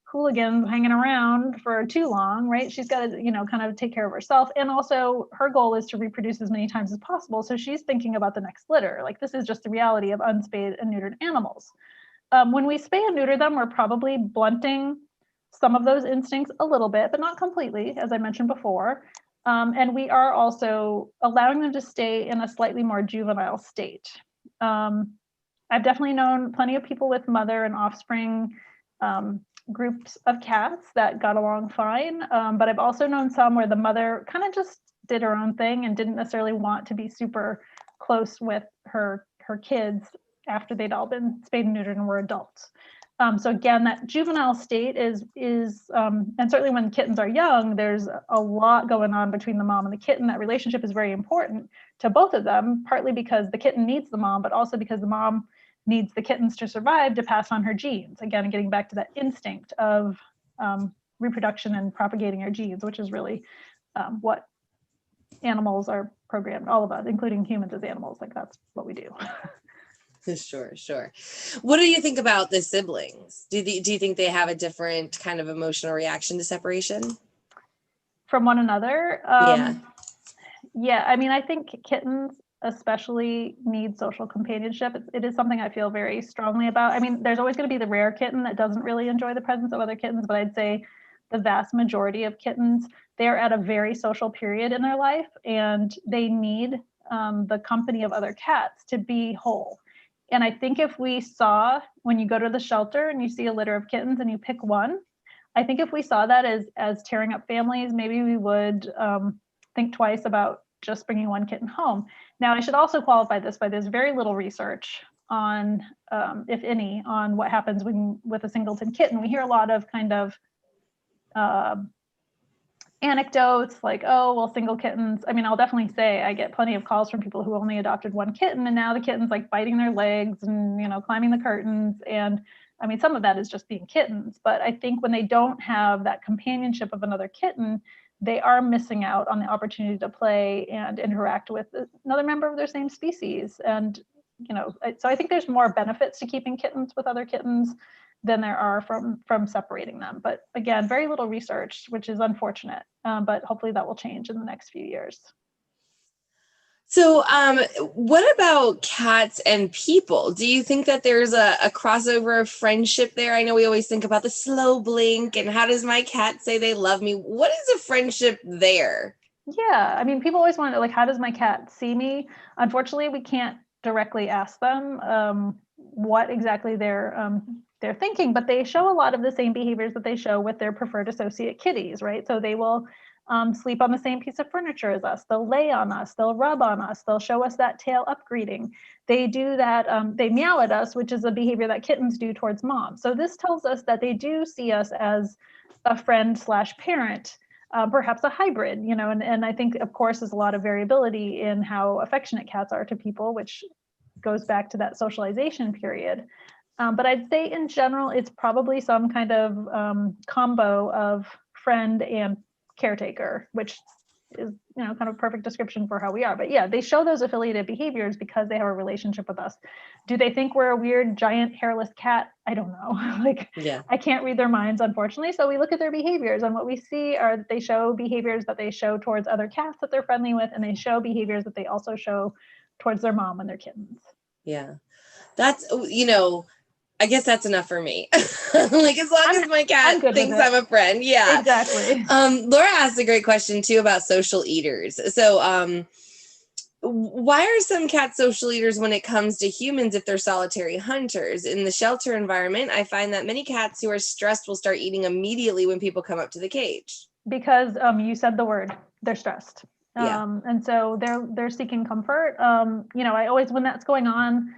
hooligans hanging around for too long, right? She's got to, kind of take care of herself. And also her goal is to reproduce as many times as possible. So she's thinking about the next litter. Like, this is just the reality of unspayed and neutered animals. When we spay and neuter them, we're probably blunting some of those instincts a little bit, but not completely, as I mentioned before. And we are also allowing them to stay in a slightly more juvenile state. I've definitely known plenty of people with mother and offspring groups of cats that got along fine. But I've also known some where the mother kind of just did her own thing and didn't necessarily want to be super close with her kids after they'd all been spayed and neutered and were adults. So again, that juvenile state is and certainly when kittens are young, there's a lot going on between the mom and the kitten. That relationship is very important to both of them, partly because the kitten needs the mom, but also because the mom needs the kittens to survive to pass on her genes. Again, getting back to that instinct of reproduction and propagating our genes, which is really what animals are programmed, all of us, including humans as animals, like that's what we do. Sure. What do you think about the siblings? Do you think they have a different kind of emotional reaction to separation? From one another? Yeah, I mean, I think kittens especially need social companionship. It is something I feel very strongly about. I mean, there's always going to be the rare kitten that doesn't really enjoy the presence of other kittens, but I'd say the vast majority of kittens, they're at a very social period in their life, and they need the company of other cats to be whole. And I think if we saw, when you go to the shelter and you see a litter of kittens and you pick one, I think if we saw that as tearing up families, maybe we would think twice about just bringing one kitten home. Now, I should also qualify this by there's very little research on, if any, on what happens with a singleton kitten. We hear a lot of kind of anecdotes like, oh, well, single kittens. I mean, I'll definitely say I get plenty of calls from people who only adopted one kitten, and now the kitten's like biting their legs and, climbing the curtains. And I mean, some of that is just being kittens. But I think when they don't have that companionship of another kitten, they are missing out on the opportunity to play and interact with another member of their same species. And, so I think there's more benefits to keeping kittens with other kittens than there are from separating them. But again, very little research, which is unfortunate, but hopefully that will change in the next few years. So what about cats and people? Do you think that there's a crossover of friendship there? I know we always think about the slow blink and how does my cat say they love me? What is a friendship there? Yeah, I mean, people always want to know, like, how does my cat see me? Unfortunately, we can't directly ask them what exactly they're thinking, but they show a lot of the same behaviors that they show with their preferred associate kitties, right? So they will sleep on the same piece of furniture as us. They'll lay on us. They'll rub on us. They'll show us that tail up greeting. They do that. They meow at us, which is a behavior that kittens do towards mom. So this tells us that they do see us as a friend / parent, perhaps a hybrid, and I think, of course, there's a lot of variability in how affectionate cats are to people, which goes back to that socialization period. But I'd say in general, it's probably some kind of combo of friend and caretaker, which is, kind of perfect description for how we are. But yeah, they show those affiliated behaviors because they have a relationship with us. Do they think we're a weird, giant, hairless cat? I don't know. Yeah. I can't read their minds, unfortunately. So we look at their behaviors, and what we see are that they show behaviors that they show towards other cats that they're friendly with, and they show behaviors that they also show towards their mom and their kittens. Yeah. That's, I guess that's enough for me. As long as my cat thinks I'm a friend. Yeah, exactly. Laura asked a great question too about social eaters. So why are some cats social eaters when it comes to humans if they're solitary hunters? In the shelter environment, I find that many cats who are stressed will start eating immediately when people come up to the cage. Because you said the word, they're stressed. Yeah. And so they're seeking comfort. I always, when that's going on,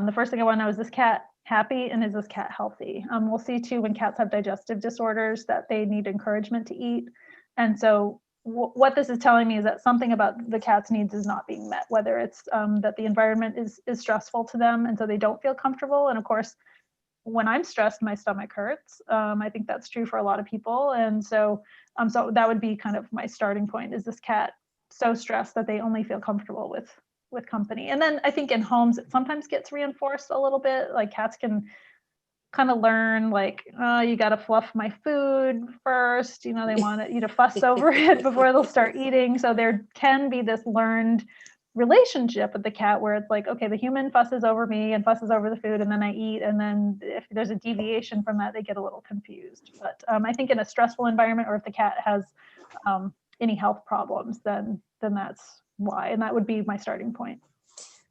the first thing I want to know, is this cat happy and is this cat healthy? We'll see too, when cats have digestive disorders, that they need encouragement to eat. And so what this is telling me is that something about the cat's needs is not being met, whether it's that the environment is stressful to them and so they don't feel comfortable. And of course, when I'm stressed, my stomach hurts. I think that's true for a lot of people. And so that would be kind of my starting point. Is this cat so stressed that they only feel comfortable with company? And then I think in homes, it sometimes gets reinforced a little bit. Like, cats can kind of learn, like, oh, you got to fluff my food first. They want you to fuss over it before they'll start eating. So there can be this learned relationship with the cat where it's like, okay, the human fusses over me and fusses over the food, and then I eat. And then if there's a deviation from that, they get a little confused. But I think in a stressful environment, or if the cat has any health problems, then that's why. And that would be my starting point.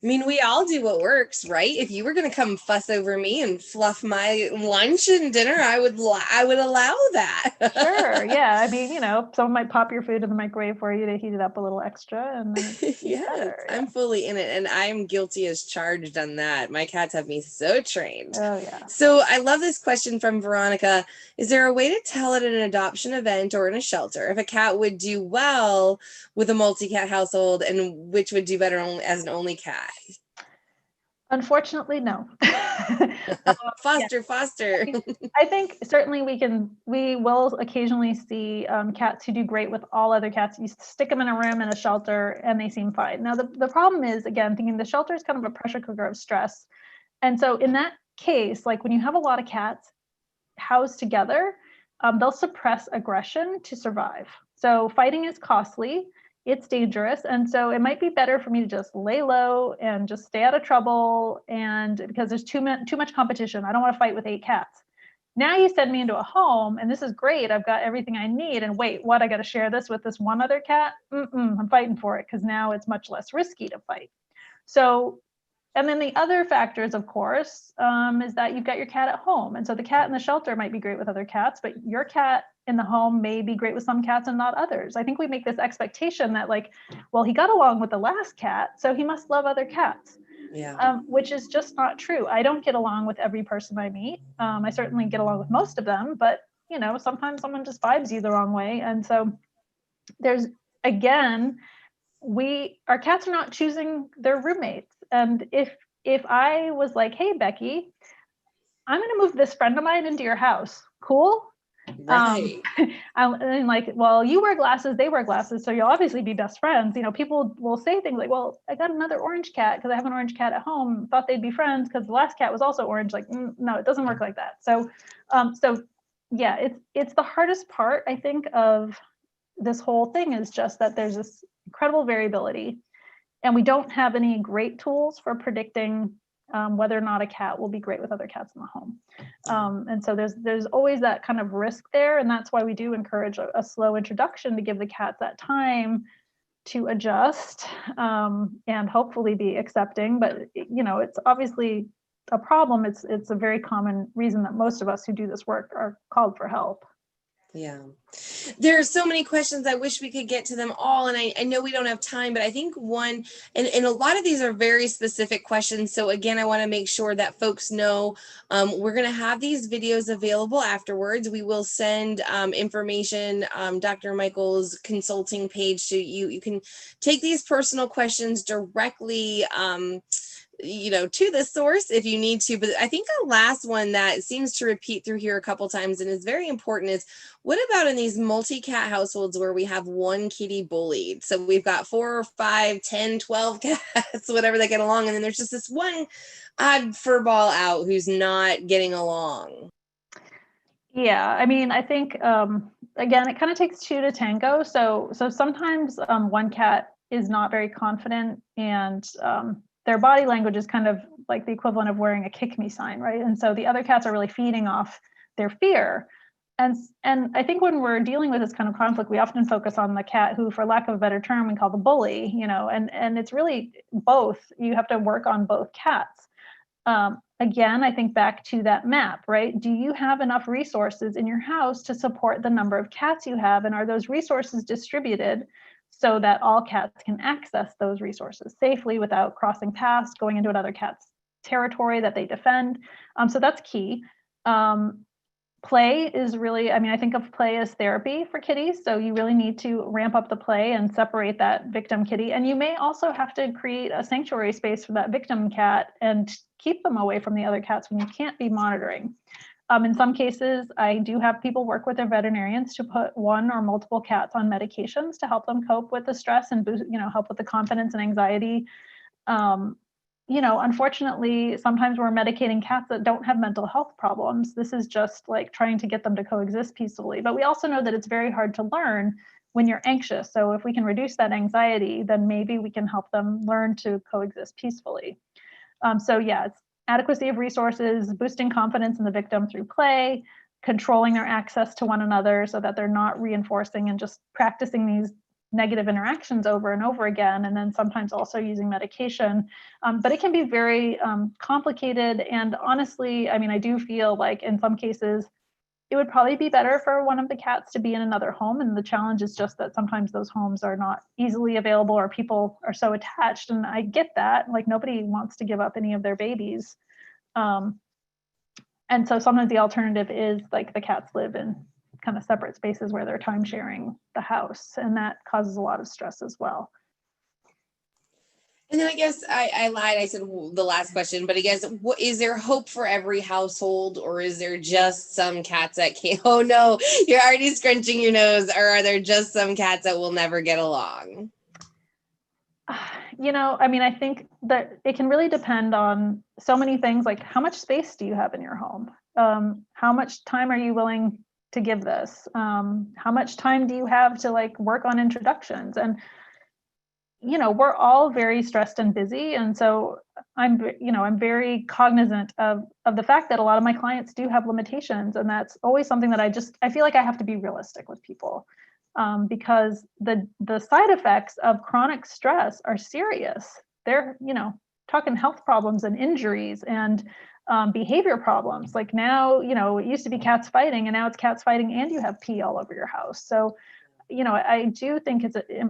I mean, we all do what works, right? If you were going to come fuss over me and fluff my lunch and dinner, I would allow that. Sure. Yeah. I mean, someone might pop your food in the microwave for you to heat it up a little extra. And then it's better. I'm fully in it. And I'm guilty as charged on that. My cats have me so trained. Oh, yeah. So I love this question from Veronica. Is there a way to tell at an adoption event or in a shelter if a cat would do well with a multi-cat household and which would do better as an only cat? Unfortunately, no. Foster. I think certainly we will occasionally see cats who do great with all other cats. You stick them in a room in a shelter and they seem fine. Now, the problem is, again, thinking the shelter is kind of a pressure cooker of stress. And so in that case, like when you have a lot of cats housed together, they'll suppress aggression to survive. So fighting is costly. It's dangerous. And so it might be better for me to just lay low and just stay out of trouble. And because there's too much competition, I don't want to fight with 8 cats. Now you send me into a home and this is great. I've got everything I need. And wait, what? I got to share this with this one other cat? I'm fighting for it because now it's much less risky to fight. So And then the other factors, of course, is that you've got your cat at home. And so the cat in the shelter might be great with other cats, but your cat in the home may be great with some cats and not others. I think we make this expectation that like, well, he got along with the last cat, so he must love other cats. Yeah. Which is just not true. I don't get along with every person I meet. I certainly get along with most of them, but sometimes someone just vibes you the wrong way. And so there's, again, our cats are not choosing their roommates. And if I was like, hey, Becky, I'm going to move this friend of mine into your house. Cool. Right. And like, well, you wear glasses, they wear glasses, so you'll obviously be best friends. People will say things like, well, I got another orange cat because I have an orange cat at home, thought they'd be friends because the last cat was also orange. Like, no, it doesn't work like that. So yeah, it's the hardest part, I think, of this whole thing is just that there's this incredible variability, and we don't have any great tools for predicting whether or not a cat will be great with other cats in the home. And so there's always that kind of risk there. And that's why we do encourage a slow introduction to give the cats that time to adjust and hopefully be accepting. But, it's obviously a problem. It's a very common reason that most of us who do this work are called for help. Yeah. There are so many questions. I wish we could get to them all. And I know we don't have time, but I think one, and a lot of these are very specific questions. So again, I want to make sure that folks know we're going to have these videos available afterwards. We will send information, Dr. Michael's consulting page to you. You can take these personal questions directly to the source if you need to. But I think the last one that seems to repeat through here a couple times and is very important is, what about in these multi-cat households where we have one kitty bullied? So we've got 4, 5, 10, 12 cats, whatever they get along. And then there's just this one odd furball out who's not getting along. Yeah, I mean, I think, again, it kind of takes two to tango. So sometimes one cat is not very confident, and their body language is kind of like the equivalent of wearing a kick me sign, right? And so the other cats are really feeding off their fear. And I think when we're dealing with this kind of conflict, we often focus on the cat who, for lack of a better term, we call the bully, and it's really both. You have to work on both cats. Again, I think back to that map, right? Do you have enough resources in your house to support the number of cats you have? And are those resources distributed so that all cats can access those resources safely without crossing paths, going into another cat's territory that they defend? So that's key. Play is really, I think of play as therapy for kitties. So you really need to ramp up the play and separate that victim kitty. And you may also have to create a sanctuary space for that victim cat and keep them away from the other cats when you can't be monitoring. In some cases, I do have people work with their veterinarians to put one or multiple cats on medications to help them cope with the stress and boost, help with the confidence and anxiety. Unfortunately, sometimes we're medicating cats that don't have mental health problems. This is just like trying to get them to coexist peacefully. But we also know that it's very hard to learn when you're anxious. So if we can reduce that anxiety, then maybe we can help them learn to coexist peacefully. It's adequacy of resources, boosting confidence in the victim through play, controlling their access to one another so that they're not reinforcing and just practicing these negative interactions over and over again, and then sometimes also using medication. But it can be very complicated. And honestly, I do feel like in some cases, it would probably be better for one of the cats to be in another home. And the challenge is just that sometimes those homes are not easily available, or people are so attached. And I get that, like nobody wants to give up any of their babies. And so sometimes the alternative is like the cats live in kind of separate spaces where they're time sharing the house, and that causes a lot of stress as well. And then I guess I lied. I said the last question, but I guess, what is there hope for every household, or is there just some cats that can't? Oh no, you're already scrunching your nose. Or are there just some cats that will never get along? I think that it can really depend on so many things, like how much space do you have in your home? How much time are you willing to give this? How much time do you have to like work on introductions? And we're all very stressed and busy, and so I'm very cognizant of the fact that a lot of my clients do have limitations, and that's always something that I feel like I have to be realistic with people, because the side effects of chronic stress are serious. They're talking health problems and injuries and behavior problems. Like now, it used to be cats fighting, and now it's cats fighting and you have pee all over your house. So, I do think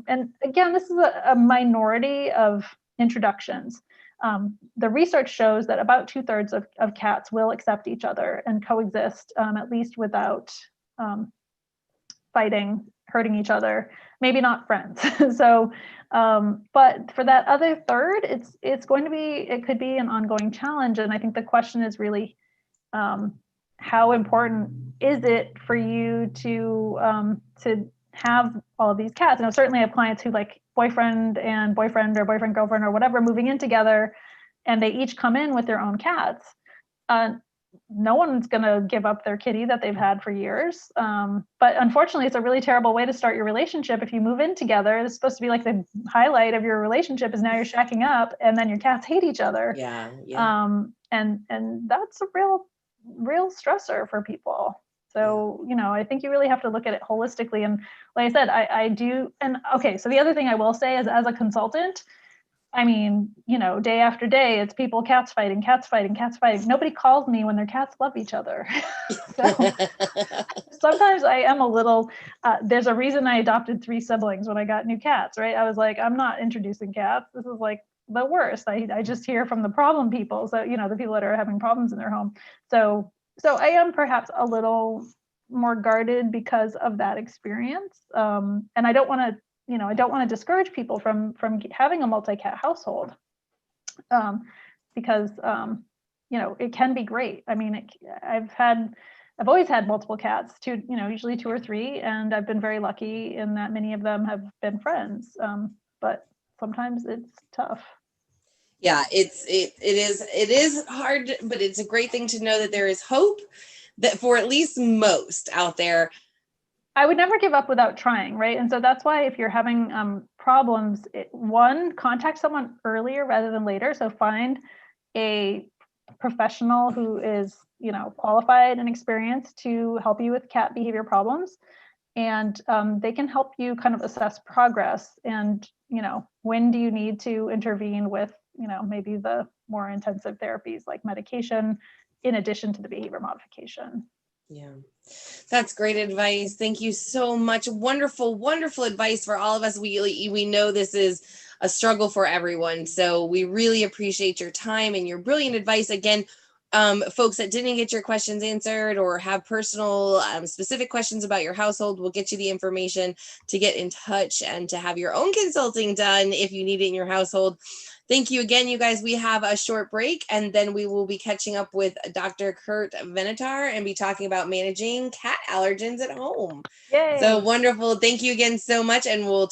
and again, this is a minority of introductions. The research shows that about 2/3 of cats will accept each other and coexist, at least without fighting, hurting each other, maybe not friends. So, but for that other third, it could be an ongoing challenge. And I think the question is really, how important is it for you to have all of these cats? And I certainly have clients who like boyfriend or boyfriend girlfriend or whatever moving in together, and they each come in with their own cats. No one's going to give up their kitty that they've had for years. But unfortunately, it's a really terrible way to start your relationship. If you move in together, it's supposed to be like the highlight of your relationship is now you're shacking up and then your cats hate each other. Yeah. And that's a real stressor for people. So, I think you really have to look at it holistically. And like I said, I do. And okay, so the other thing I will say is, as a consultant, I mean, day after day, it's people cats fighting. Nobody calls me when their cats love each other. So sometimes I am a little, there's a reason I adopted 3 siblings when I got new cats, right? I was like, I'm not introducing cats. This is like the worst. I just hear from the problem people. So, the people that are having problems in their home. So I am perhaps a little more guarded because of that experience. And I don't want to discourage people from having a multi-cat household, because it can be great. I mean, I've always had multiple cats, usually 2 or 3, and I've been very lucky in that many of them have been friends. But sometimes it's tough. Yeah, it is hard, but it's a great thing to know that there is hope, that for at least most out there. I would never give up without trying, right? And so that's why if you're having problems, contact someone earlier rather than later. So find a professional who is, qualified and experienced to help you with cat behavior problems. And they can help you kind of assess progress and, when do you need to intervene with, maybe the more intensive therapies like medication in addition to the behavior modification. Yeah, that's great advice. Thank you so much. Wonderful, wonderful advice for all of us. We know this is a struggle for everyone. So we really appreciate your time and your brilliant advice. Again, folks that didn't get your questions answered or have personal specific questions about your household, we'll get you the information to get in touch and to have your own consulting done if you need it in your household. Thank you again, you guys. We have a short break, and then we will be catching up with Dr. Kurt Venatar and be talking about managing cat allergens at home. Yay. So wonderful. Thank you again so much, and we'll